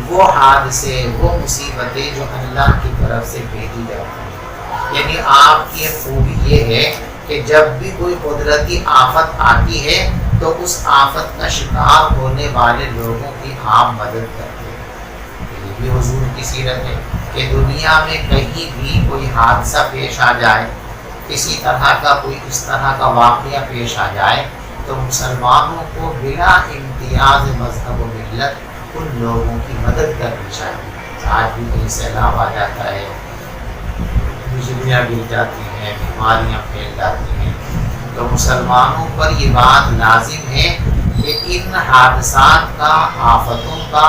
وہ حادثے، وہ مصیبتیں جو اللہ کی طرف سے بھیجی جاتی ہیں۔ یعنی آپ کی خوبی یہ ہے کہ جب بھی کوئی قدرتی آفت آتی ہے تو اس آفت کا شکار ہونے والے لوگوں کی آپ مدد کرتے ہیں۔ یہ بھی حضور کی سیرت ہے کہ دنیا میں کہیں بھی کوئی حادثہ پیش آ جائے، کسی طرح کا کوئی اس طرح کا واقعہ پیش آ جائے، تو مسلمانوں کو بلا امتیاز مذہب و ملت ان لوگوں کی مدد کرنی چاہیے۔ آج بھی کہیں سیلاب آ جاتا ہے، بجلیاں گر جاتی ہیں، بیماریاں پھیل جاتی ہیں، تو مسلمانوں پر یہ بات لازم ہے کہ ان حادثات کا، آفتوں کا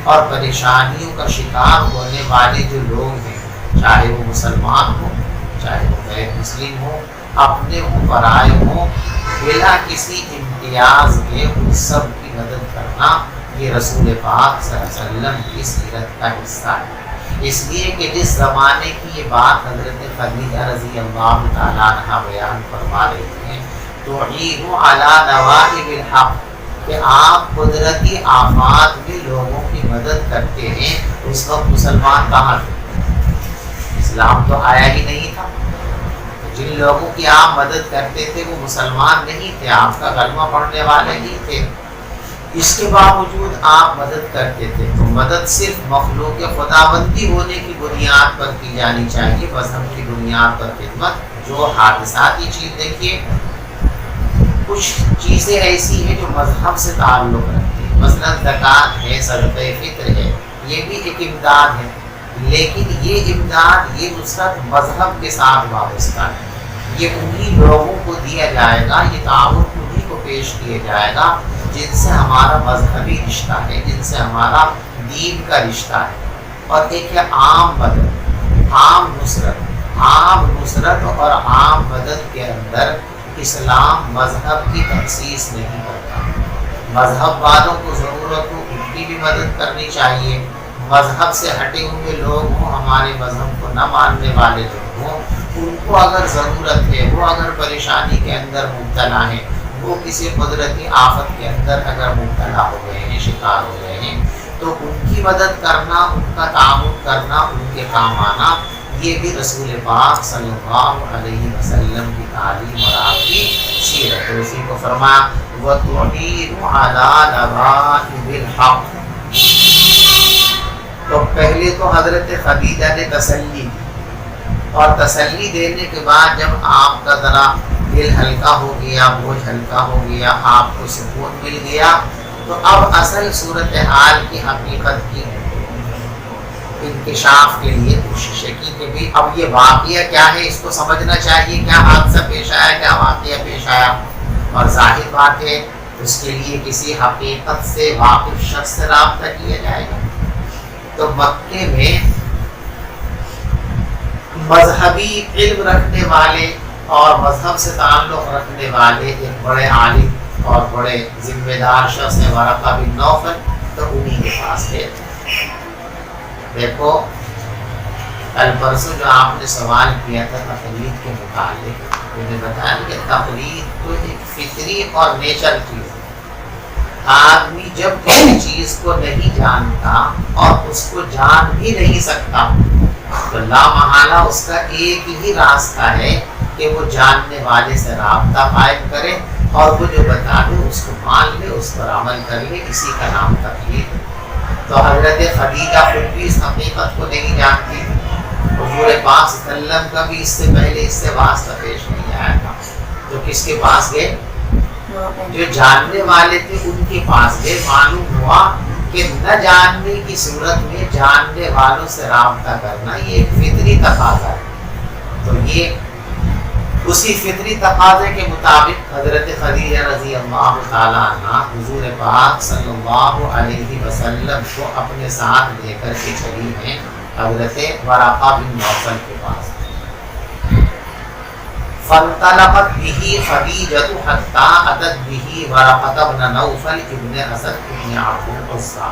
اور پریشانیوں کا شکار ہونے والے جو لوگ ہیں، چاہے وہ مسلمان ہوں، چاہے وہ غیر مسلم ہوں، اپنے ہوں، پرائے ہوں، بلا کسی امتیاز کے ان سب کی مدد کرنا یہ رسول پاک صلی اللہ علیہ وسلم کی سیرت کا حصہ ہے۔ اس لیے کہ جس زمانے کی یہ بات حضرت خدیجہ رضی اللہ تعالیٰ عنہ بیان فرما رہی ہیں، تعین علی نوائب الحق کہ آپ قدرتی آفات میں لوگوں کی مدد کرتے ہیں. اس وقت مسلمان کہاں تھے؟ اسلام تو آیا ہی نہیں تھا. جن لوگوں کی آپ مدد کرتے تھے وہ مسلمان نہیں تھے، آپ کا کلمہ پڑھنے والے ہی تھے. اس کے باوجود آپ مدد کرتے تھے. تو مدد صرف مخلوق خداوندی ہونے کی بنیاد پر کی جانی چاہیے، مذہب کی بنیاد پر خدمت. جو حادثاتی چیز دیکھیے، کچھ چیزیں ایسی ہیں جو مذہب سے تعلق رکھتی ہیں، مثلا زکوٰۃ ہے، صدقہ فطر ہے، یہ بھی ایک امداد ہے، لیکن یہ امداد، یہ نصرت مذہب کے ساتھ وابستہ ہے. یہ انہی لوگوں کو دیا جائے گا، یہ تعاون انہی کو پیش کیا جائے گا جن سے ہمارا مذہبی رشتہ ہے، جن سے ہمارا دین کا رشتہ ہے. اور ایک ہے عام مدد، عام نصرت. عام نصرت اور عام مدد کے اندر اسلام مذہب کی تخصیص نہیں کرتا. مذہب والوں کو ضرورت ہو ان کی بھی مدد کرنی چاہیے. مذہب سے ہٹے ہوئے لوگ ہوں، ہمارے مذہب کو نہ ماننے والے لوگ ہوں، ان کو اگر ضرورت ہے، وہ اگر پریشانی کے اندر مبتلا ہیں، وہ کسی قدرتی آفت کے اندر اگر مبتلا ہو گئے ہیں، شکار ہو گئے ہیں، تو ان کی مدد کرنا، ان کا تعاون کرنا، ان کے کام آنا، یہ بھی رسول پاک صلی اللہ علیہ وسلم کی تعلیم اور آپ کی سیرت ہے. اسی کو فرمایا وَتُعِينُ عَلَى نَوَائِبِ الْحَقِّ. تو پہلے تو حضرت خدیجہ نے تسلی دی، اور تسلی دینے کے بعد جب آپ کا ذرا دل ہلکا ہو گیا، بوجھ ہلکا ہو گیا، آپ کو سکون مل گیا، تو اب اصل صورتحال کی حقیقت کی انکشاف کے لیے کوشش ہے کہ بھی اب یہ واقعہ کیا ہے، اس کو سمجھنا چاہیے. کیا حادثہ پیش آیا، کیا واقعہ پیش آیا، اور ظاہر بات ہے اس کے لیے کسی حقیقت سے واقف شخص سے رابطہ کیا جائے گا. تو مکے میں مذہبی علم رکھنے والے اور مذہب سے تعلق رکھنے والے ایک بڑے عالم اور بڑے ذمہ دار شخص ہیں ورقہ بن نوفل. تو انہی کے پاس ہے. دیکھو کل پرسوں جو آپ نے سوال کیا تھا تقلید کے متعلق، میں نے بتایا کہ تقلید تو ایک فطری اور نیچر چیز ہے. آدمی جب کسی چیز کو نہیں جانتا اور اس کو جان بھی نہیں سکتا تو لا محالہ اس کا ایک ہی راستہ ہے کہ وہ جاننے والے سے رابطہ قائم کرے اور وہ جو بتا دے اس کو مان لے، اس پر عمل کر لے. اسی کا نام تقلید ہے. تو حضرت خدیجہ خود بھی اس حقیقت کو نہیں جانتی، حضور پاک صلی اللہ علیہ وسلم کا بھی اس سے پہلے اس سے واسطہ پیش نہیں آیا تھا. تو کس کے پاس گئے؟ جو جاننے والے تھے ان کے پاس گئے. معلوم ہوا کہ نہ جاننے کی صورت میں جاننے والوں سے رابطہ کرنا یہ ایک فطری تقاضا ہے. تو یہ اسی فطری تقاضے کے مطابق حضرت خدیجہ رضی اللہ تعالیٰ عنہ حضور پاک صلی اللہ علیہ وسلم کو اپنے ساتھ لے کر کے چلی ہیں حضرت ورقہ بن نوفل کے پاس. فانطلقت به خدیجة حتى أتت به ورقة بن نوفل ابن اسد ابن عبد العزى.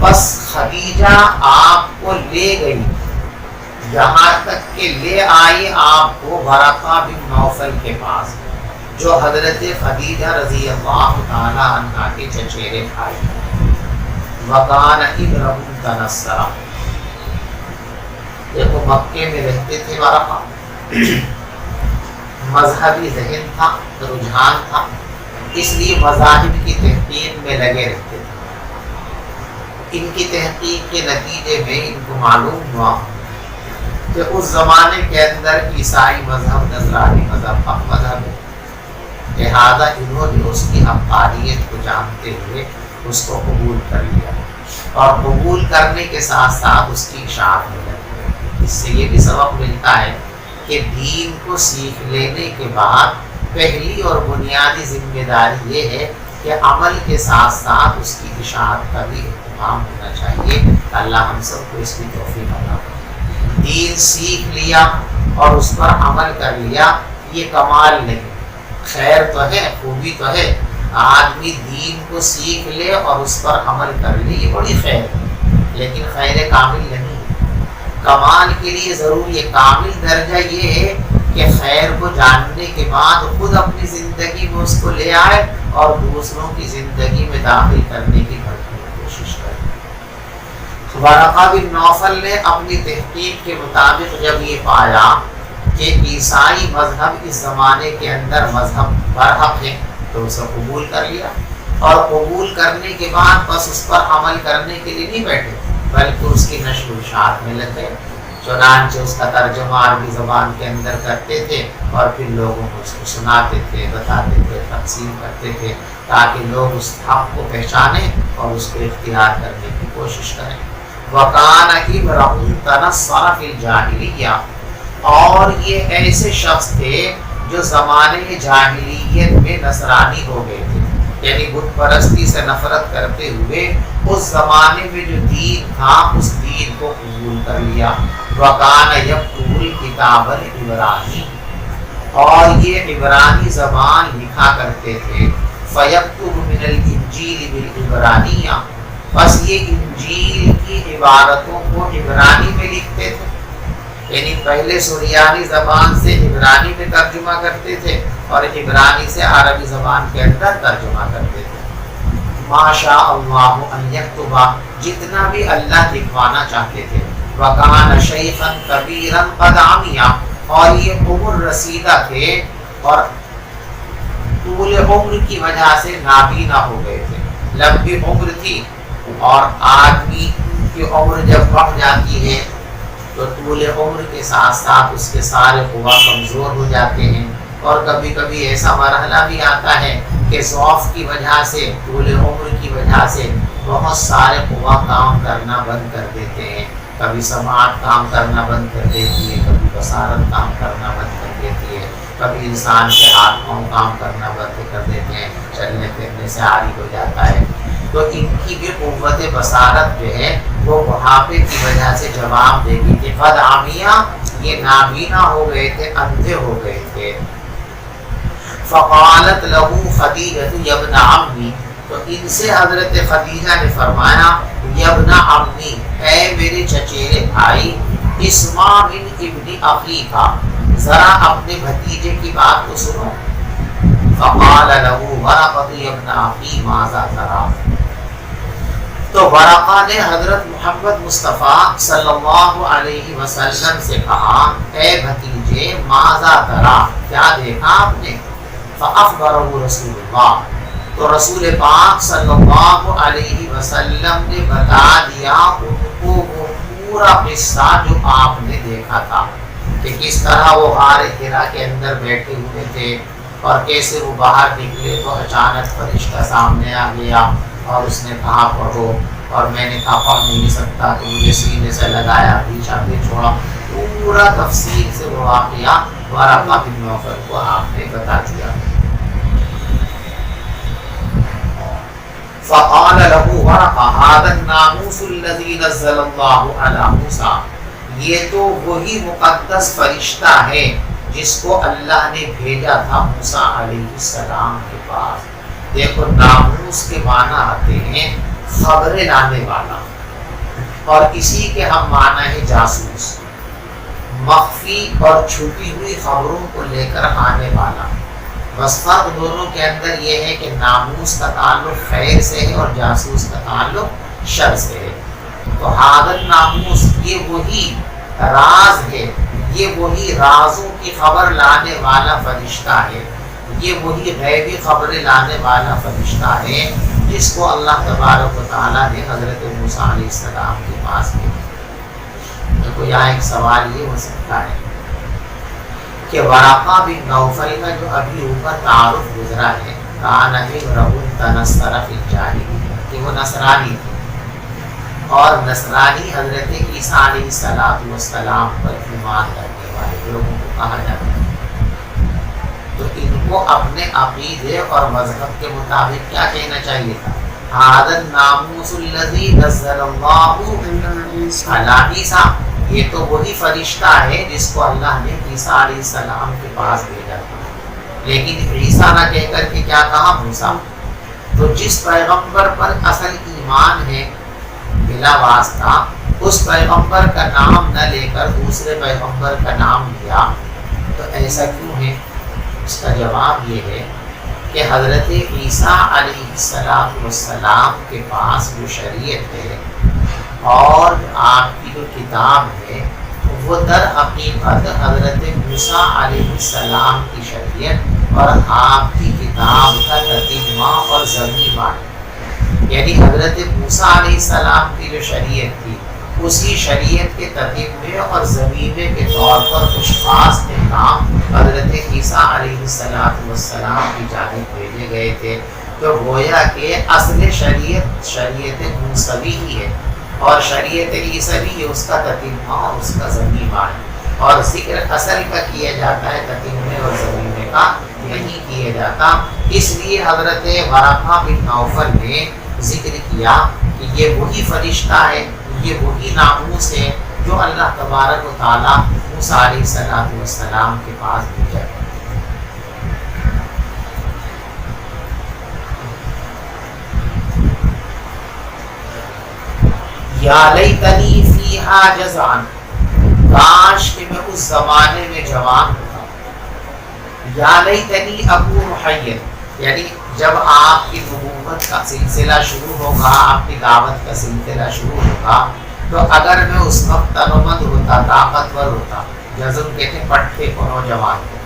بس خدیجہ آپ کو لے گئی یہاں تک کہ لے آئی آپ کو ورقہ بن نوفل کے پاس، جو حضرت خدیجہ رضی اللہ تعالی عنہ کے چچیرے بھائی. وکان ابن تنصر. دیکھو مکے میں رہتے تھے ورقہ، مذہبی ذہن تھا، رجحان تھا، اس لیے مذاہب کی تحقیق میں لگے رہتے تھے. ان کی تحقیق کے نتیجے میں ان کو معلوم ہوا کہ اس زمانے کے اندر عیسائی مذہب نصرانی مذہب حق مذہب ہے. لہذا انہوں نے اس کی حقانیت کو جانتے ہوئے اس کو قبول کر لیا اور قبول کرنے کے ساتھ ساتھ اس کی اشاعت میں لگے. اس سے یہ بھی سبق ملتا ہے کہ دین کو سیکھ لینے کے بعد پہلی اور بنیادی ذمہ داری یہ ہے کہ عمل کے ساتھ ساتھ اس کی اشاعت کا بھی اہتمام ہونا چاہیے. اللہ ہم سب کو اس کی توفیق عطا فرمائے. دین سیکھ لیا اور اس پر عمل کر لیا یہ کمال نہیں، خیر تو ہے، خوبی تو ہے. آدمی دین کو سیکھ لے اور اس پر عمل کر لے یہ بڑی خیر ہے، لیکن خیر کامل نہیں. کمال کے لیے ضروری ہے، کامل درجہ یہ ہے کہ خیر کو جاننے کے بعد خود اپنی زندگی میں اس کو لے آئے اور دوسروں کی زندگی میں داخل کرنے کی بھرپور کوشش کرے۔ ورقہ بن نوفل نے اپنی تحقیق کے مطابق جب یہ پایا کہ عیسائی مذہب اس زمانے کے اندر مذہب برحق ہے تو اسے قبول کر لیا، اور قبول کرنے کے بعد بس اس پر عمل کرنے کے لیے نہیں بیٹھے بلکہ اس کی نشر و اشاعت میں لگے۔ چنانچہ اس کا ترجمہ عربی زبان کے اندر کرتے تھے اور پھر لوگوں کو اس کو سناتے تھے، بتاتے تھے، تقسیم کرتے تھے تاکہ لوگ اس حق کو پہچانیں اور اس کو اختیار کرنے کی کوشش کریں۔ وَكَانَ إِبْرَهُ تَنَصَّرَ فِي الْجَاهِلِيَّةِ، اور یہ ایسے شخص تھے جو زمانے جاہلیت میں نصرانی ہو گئے تھے، یعنی بت پرستی سے نفرت کرتے ہوئے اس زمانے میں جو دین تھا اس دین کو قبول کر لیا۔ وَكَانَ يَكْتُبُ الْكِتَابَ الْعِبْرَانِيَّ، اور یہ عبرانی زبان لکھا کرتے تھے۔ فَيَكْتُبُ مِنَ الْإِنْجِيلِ بِالْعِبْرَانِيَّةِ، بس یہ انجیل کی عبارتوں کو عبرانی میں لکھتے تھے، یعنی پہلے سریانی زبان سے عبرانی میں ترجمہ کرتے تھے اور عبرانی سے عربی زبان کے اندر ترجمہ کرتے تھے۔ ما شاء اللہ ان یکتب، جتنا بھی اللہ لکھوانا چاہتے تھے۔ وکان شیخا کبیرا قد عمی، اور یہ عمر رسیدہ تھے اور طول عمر کی وجہ سے نابینا ہو گئے تھے۔ لمبی عمر تھی اور آدمی کی عمر جب بڑھ جاتی ہے تو طول عمر کے ساتھ ساتھ اس کے سارے قوا کمزور ہو جاتے ہیں، اور کبھی کبھی ایسا مرحلہ بھی آتا ہے کہ ضعف کی وجہ سے، طول عمر کی وجہ سے بہت سارے قوا کام کرنا بند کر دیتے ہیں۔ کبھی سماعت کام کرنا بند کر دیتی ہے، کبھی بصارت کام کرنا بند کر دیتی ہے، کبھی انسان کے ہاتھ پاؤں کام کرنا بند کر دیتے ہیں، چلنے پھرنے سے عاری ہو جاتا ہے۔ تو ان کی بھی قوت بصارت جو ہے وہ بڑھاپے کی وجہ سے جواب دے گی کہ قد عمیہ، یہ نابینا ہو گئے تھے، اندھے ہو گئے تھے۔ فقالت لہو خدیجہ یبن عمی، تو ان سے حضرت خدیجہ نے فرمایا یبن عمی، اے میرے چچیرے بھائی، اسمع من ابن اخیک، ذرا اپنے بھتیجے کی بات کو سنو۔ فقال لہو ورقۃ یبن اخی ماذا تری، تو ورقہ نے حضرت محمد مصطفیٰ صلی اللہ علیہ وسلم سے کہا، اے بھتیجے ماذا تری، کیا دیکھا آپ نے؟ فاخبرہ رسول اللہ، تو رسول پاک صلی اللہ علیہ وسلم نے بتا دیا ان کو وہ پورا قصہ جو آپ نے دیکھا تھا، کہ کس طرح وہ غار حرا کے اندر بیٹھے ہوئے تھے اور کیسے وہ باہر نکلے تو اچانک فرشتہ سامنے آ گیا اور اس نے کہا پڑھو، اور میں نے کہا پڑھ نہیں سکتا تو مجھے سینے سے لگایا، پیچھا بھی چھوڑا، پورا تفصیل سے وہ واقعہ ورقہ بن نوفل کو آپ نے بتا دیا۔ فقال له ورقہ هذا الناموس الذي نزل الله على موسى، یہ تو وہی مقدس فرشتہ ہے جس کو اللہ نے بھیجا تھا موسیٰ علیہ السلام کے پاس۔ دیکھو ناموس کے معنی آتے ہیں خبریں لانے والا، اور اسی کے ہم معنی ہے جاسوس، مخفی اور چھپی ہوئی خبروں کو لے کر آنے والا۔ بس فرق دونوں کے اندر یہ ہے کہ ناموس کا تعلق خیر سے ہے اور جاسوس کا تعلق شر سے ہے۔ تو حاضر ناموس یہ وہی راز ہے، یہ وہی رازوں کی خبر لانے والا فرشتہ ہے، یہ وہی غیبی خبریں لانے والا فرشتہ ہے جس کو اللہ تبارک و تعالیٰ نے حضرت موسیٰ علیہ السلام کے پاس بھیجا۔ دیکھو یہاں ایک سوال یہ ہو سکتا ہے کہ ورقہ بن نوفل کا جو ابھی اوپر تعارف گزرا ہے، کان امرؤ تنصر فی الجاہلیہ، کہ وہ نصرانی تھے اور نصرانی حضرت عیسیٰ علیہ السلام پر ایمان کرنے والے لوگوں کو کہا جاتا ہے۔ تو ان کو اپنے عقیدے اور مذہب کے مطابق کیا کہنا چاہیے تھا؟ ھذا الناموس الذی نزل اللہ علی عیسیٰ، یہ تو وہی فرشتہ ہے جس کو اللہ نے عیسیٰ علیہ السلام کے پاس بھیجا تھا، لیکن عیسیٰ نہ کہہ کر کے کیا کہا؟ موسیٰ۔ تو جس پیغمبر پر اصل ایمان ہے بلا واسطہ، اس پیغمبر کا نام نہ لے کر دوسرے پیغمبر کا نام لیا، تو ایسا کیوں ہے؟ اس کا جواب یہ ہے کہ حضرت عیسیٰ علیہ السلام کے پاس جو شریعت ہے اور آپ کی جو کتاب ہے وہ در حقیقت حضرت موسیٰ علیہ السلام کی شریعت اور آپ کی کتاب کا تتمہ اور ضمیمہ ہے۔ یعنی حضرت موسیٰ علیہ السلام کی جو شریعت تھی اسی شریعت کے تتمے اور ضمیمے کے طور پر کچھ خاص احکام حضرت عیسیٰ علیہ السلام کی جانب بھیجے گئے تھے۔ تو گویا کہ اصل شریعت موسوی ہی ہے اور شریعت عیسوی اس کا تتمہ اور اس کا ضمیمہ ہے، اور ذکر اصل کا کیا جاتا ہے، تتمے اور ضمیمے کا نہیں کیا جاتا۔ اس لیے حضرت ورقہ بن نوفل نے ذکر کیا کہ یہ وہی فرشتہ ہے، یہ وہی ناموس ہے جو اللہ تبارک و تعالیٰ موسیٰ علیہ السلام کے پاس بھیجا ہے۔ یا لیتنی فیہا جزعن، کاش کہ میں اس زمانے میں جوان ہوتا۔ یا لیتنی اکون حیا، یعنی جب آپ کی نبوت کا سلسلہ شروع ہوگا، آپ کی دعوت کا سلسلہ شروع ہوگا، تو اگر میں اس وقت تنومند ہوتا، طاقتور ہوتا، جزم کہتے ہیں پٹھے کو، نوجوان کو،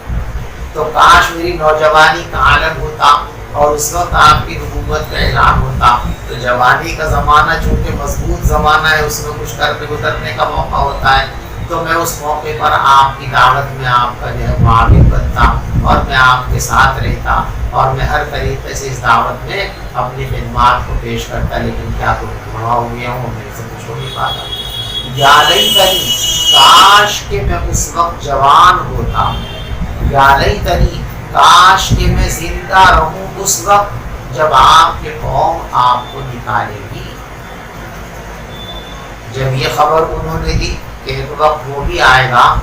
تو کاش میری نوجوانی کا عالم ہوتا اور اس وقت آپ کی نبوت کا اعلان ہوتا۔ تو جوانی کا زمانہ چونکہ مضبوط زمانہ ہے، اس میں کچھ کرنے گزرنے کا موقع ہوتا ہے، تو میں اس موقع پر آپ کی دعوت میں آپ کا جو ہے معاون بنتا اور میں آپ کے ساتھ رہتا اور میں ہر طریقے سے اس دعوت میں اپنی خدمات کو پیش کرتا، لیکن کیا تو بڑا ہو گیا ہوں، میرے سے کچھ ہو نہیں پاتا۔ یا لیتنی، کاش کہ میں اس وقت جوان ہوتا، یا لیتنی، کاش کہ میں زندہ رہوں اس وقت جب آپ کے قوم آپ کو نکالے گی۔ جب یہ خبر انہوں نے دی کہ ایک وقت وہ بھی آئے گا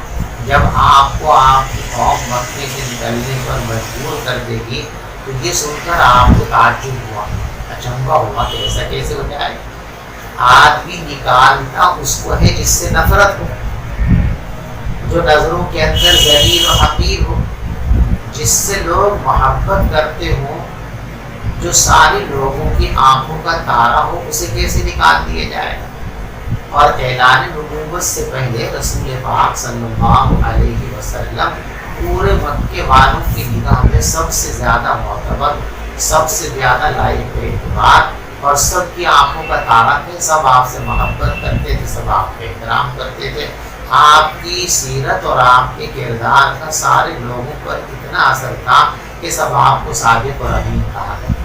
جب آپ کو آپ کی قوم مکے سے نکلنے پر مجبور کر دے گی، تو یہ سن کر آپ کو تعجب ہوا، اچنبھا ہوا کہ ایسا کیسے ہو جائے۔ آدمی نکالتا اس کو ہے جس سے نفرت ہو، جو نظروں کے اندر ذلیل و حقیر ہو، جس سے لوگ محبت کرتے ہوں، جو سارے لوگوں کی آنکھوں کا تارا ہو، اسے کیسے نکال دیا جائے۔ اور اعلان نبوت سے پہلے رسول پاک صلی اللہ علیہ وسلم پورے مکے والوں کی نگاہ میں سب سے زیادہ معتبر، سب سے زیادہ لائق اعتبار اور سب کی آنکھوں کا تارا تھے۔ سب آپ سے محبت کرتے تھے، سب آپ کا احترام کرتے تھے۔ آپ کی سیرت اور آپ کے کردار کا سارے لوگوں پر اتنا اثر تھا کہ سب آپ کو صادق اور امین کہا کرتے تھے۔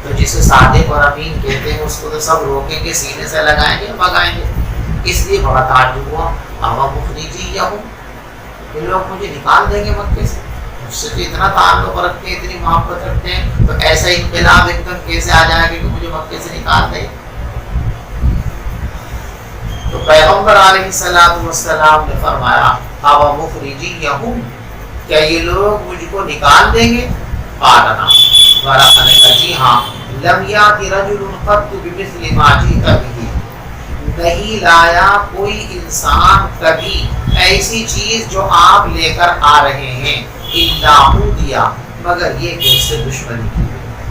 تو جسے صادق اور امین کہتے ہیں اس کو تو سب روکیں گے، سینے سے لگائیں گے، بھگائیں گے۔ اس لیے بڑا تعجب ہوا، اوا مخرجی یا ہوں، یہ لوگ مجھے نکال دیں گے مکے سے، مجھ سے تو اتنا تعلق رکھتے ہیں، اتنی محبت رکھتے ہیں، تو ایسا انقلاب ایک دم کیسے آ جائے گا کہ مجھے مکے سے نکال دیں۔ تو پیغمبر علیہ السلام نے فرمایا اوا مخرجی یا ہوں، کیا یہ لوگ مجھ کو نکال دیں گے؟ قال نعم، ورقہ نے کہا جی ہاں، لم یات رجل قط بمثل ما جئت به، نہیں لایا کوئی انسان کبھی ایسی چیز جو آپ لے کر آ رہے ہیں، الا دیا، مگر یہ کہ اس سے دشمنی کی۔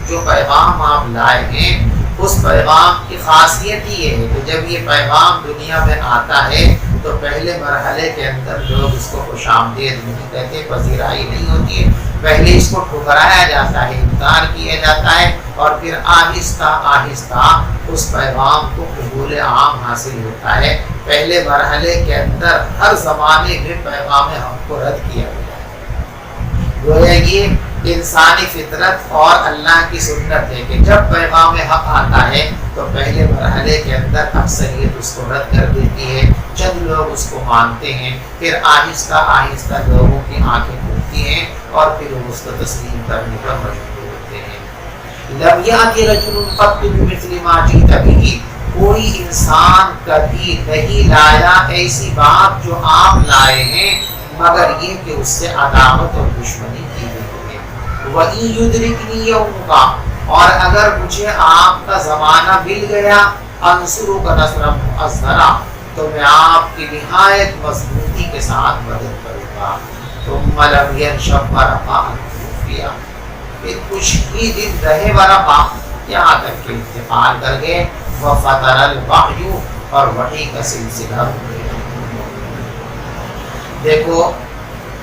جو پیغام آپ لائے ہیں اس پیغام کی خاصیت ہی یہ ہے کہ جب یہ پیغام دنیا میں آتا ہے تو پہلے مرحلے کے اندر لوگ اس کو خوش آمدید نہیں کہتے، پذیرائی نہیں ہوتی ہے، پہلے اس کو ٹھکرایا جاتا ہے، انکار کیا جاتا ہے، اور پھر آہستہ آہستہ اس پیغام کو قبول عام حاصل ہوتا ہے۔ پہلے مرحلے کے اندر ہر زمانے میں پیغام حق کو رد کیا گیا ہے۔ گویا یہ انسانی فطرت اور اللہ کی سنت ہے کہ جب پیغام حق آتا ہے تو پہلے مرحلے کے اندر اکثریت اس کو رد کر دیتی ہے، چند لوگ اس کو مانتے ہیں، پھر آہستہ آہستہ لوگوں کی آنکھیں کھلتی ہیں اور پھر وہ اس کو تسلیم کرنے پر مجبور ہوتے ہیں۔ لم یأت رجل قط بمثل ما جئت به، کوئی انسان کبھی نہیں لایا ایسی بات جو آپ لائے ہیں، مگر یہ کہ اس سے عداوت اور دشمنی کی گئی ہے۔ وَإِن يُدْرِكْنِي يَوْمُكَ، اور اگر مجھے آپ کا زمانہ مل گیا، انصرک نصرا مؤزرا، تو میں آپ کی نہایت مضبوطی کے ساتھ مدد کروں گا۔ ثم لم ينشب ورقا توفیا، پھر کچھ ہی دن رہے ورقا یہاں تک کہ انتقال کر گئے، وفتر الوحی اور وحی کا سلسلہ ہو گیا۔ دیکھو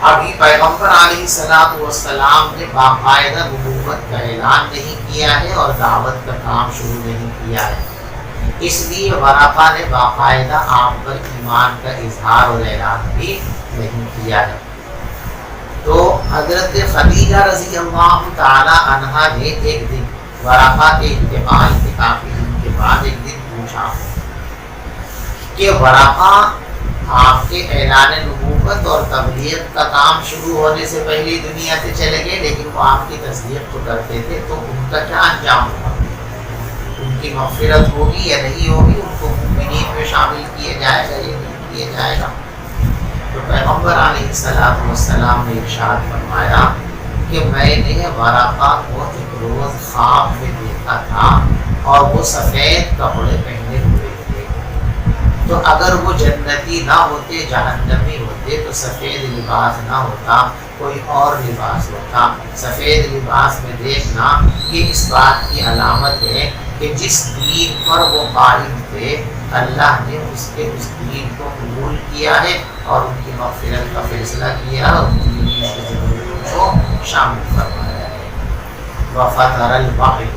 ابھی پیغمبر علیہ الصلوۃ والسلام نے باقاعدہ نبوت کا اعلان نہیں کیا ہے اور دعوت کا کام شروع نہیں کیا ہے، اس لیے ورقہ نے باقاعدہ آپ پر ایمان کا اظہار اور اعلان بھی نہیں کیا ہے۔ تو حضرت خدیجہ رضی اللہ تعالی عنہا نے ایک دن ورقہ کے انتقال کے کافی دن کے بعد ایک دن پوچھا کہ ورقہ آپ کے اعلان نبوت اور تبلیغ کا کام شروع ہونے سے پہلے دنیا سے چلے گئے، لیکن وہ آپ کی تصدیق تو کرتے تھے، تو ان کا کیا انجام ہوگا؟ ان کی مغفرت ہوگی یا نہیں ہوگی؟ ان کو مومنین میں شامل کیا جائے گا یا نہیں کیا جائے گا؟ تو پیغمبر علیہ السلام نے ارشاد فرمایا کہ میں نے ورقہ کو ایک روز خواب میں دیکھا تھا اور وہ سفید کپڑے پہنے ہوئے تھے، تو اگر وہ جنتی نہ ہوتے، جہنمی ہوتے، تو سفید لباس نہ ہوتا، کوئی اور لباس ہوتا۔ سفید لباس میں دیکھنا یہ اس بات کی علامت ہے کہ جس دین پر وہ قائم تھے اللہ نے اس دین کو قبول کیا ہے اور ان کی مغفرت کا فیصلہ کیا اور ان کی ضرورت کو شامل فرمایا ہے۔ وفتر الوحی،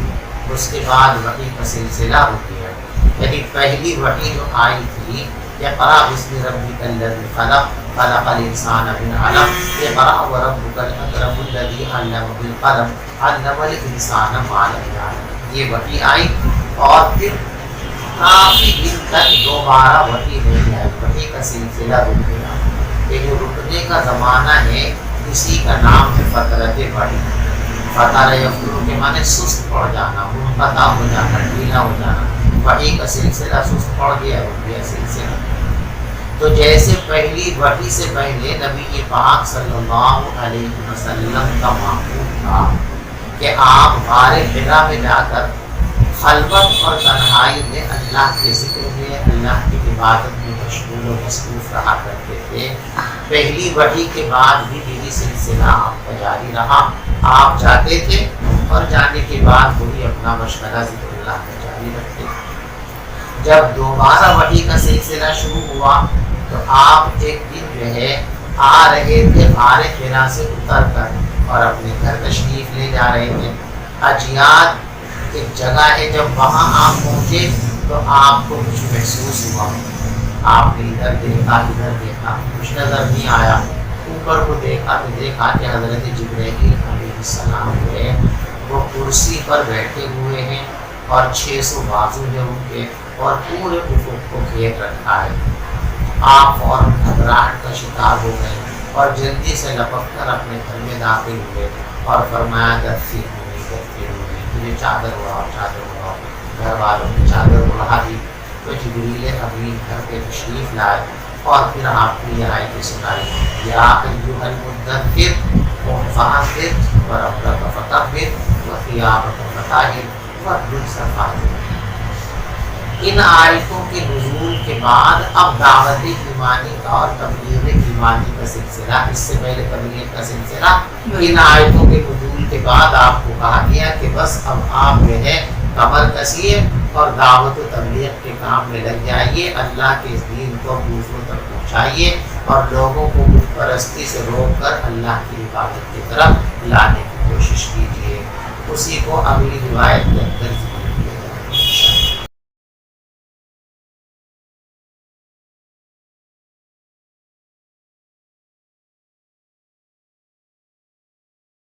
اس کے بعد وحی کا سلسلہ ہو گیا، یعنی پہلی وحی جو آئی تھی اقرأ باسم ربک الذی خلق خلق الانسان من علق اقرأ وربک الاکرم الذی علم بالقلم علم الانسان ما لم یعلم، یہ وحی آئی اور پھر کافی دن تک دوبارہ وحی نہیں آئی، وحی کا سلسلہ رک گیا۔ یہ جو رکنے کا زمانہ ہے اسی کا نام ہے فترت وحی۔ فتر یفتر کے معنی سست پڑ جانا، منقطع ہو جانا، ڈھیلا ہو جانا۔ وحی کا سلسلہ سست پڑ گیا، رک گیا سلسلہ۔ تو جیسے پہلی وحی سے پہلے نبی پاک صلی اللہ علیہ وسلم کا معمول تھا کہ آپ غار حرا میں جا کر خلوت اور تنہائی میں اللہ کے ذکر میں، اللہ کی عبادت میں مشغول و مصروف رہا کرتے تھے، پہلی وحی کے بعد بھی یہی سلسلہ آپ کا جاری رہا۔ آپ جاتے تھے اور جانے کے بعد وہی اپنا مشغلہ ذکر اللہ کا جاری رکھتے تھے۔ جب دوبارہ وحی کا سلسلہ شروع ہوا تو آپ ایک دن جو ہے آ رہے تھے غار حرا سے اتر کر اور اپنے گھر تشریف لے جا رہے تھے۔ اجیاد ایک جگہ ہے، جب وہاں آپ پہنچے تو آپ کو کچھ محسوس ہوا، آپ نے ادھر دیکھا کچھ نظر نہیں آیا، اوپر کو دیکھا تو دیکھا کہ حضرت جبرائیل علیہ السلام جو ہے وہ کرسی پر بیٹھے ہوئے ہیں اور 600 بازو ہیں ان کے، اور پورے افق کو گھیر رکھا ہے۔ آپ فوراً گھبراہٹ کا شکار ہو گئے اور جلدی سے لپک کر اپنے گھر میں داخل ہوئے اور فرمایا دفی ہوئی، تجھے چادر اڑاؤ۔ گھر والوں نے چادر اڑا دی تو جبریل امین گھر پہ تشریف لائے اور پھر آپ کو یہ آیت سنائی، یا ایھا المدثر قم فانذر وربک فکبر وثیابک فطہر والرجز فاہجر۔ ان آیتوں کے نزول کے بعد اب دعوت ایمانی کا اور تبلیغ ایمانی کا سلسلہ، اس سے پہلے تبلیغ کا سلسلہ، ان آیتوں کے نزول کے بعد آپ کو کہا گیا کہ بس اب آپ جو ہے کمر کسیے اور دعوت و تبلیغ کے کام میں لگ جائیے، اللہ کے اس دین کو دوسروں تک پہنچائیے اور لوگوں کو بت پرستی سے روک کر اللہ کی عبادت کی طرف لانے کی کوشش کیجیے۔ اسی کو اگلی روایت کے اندر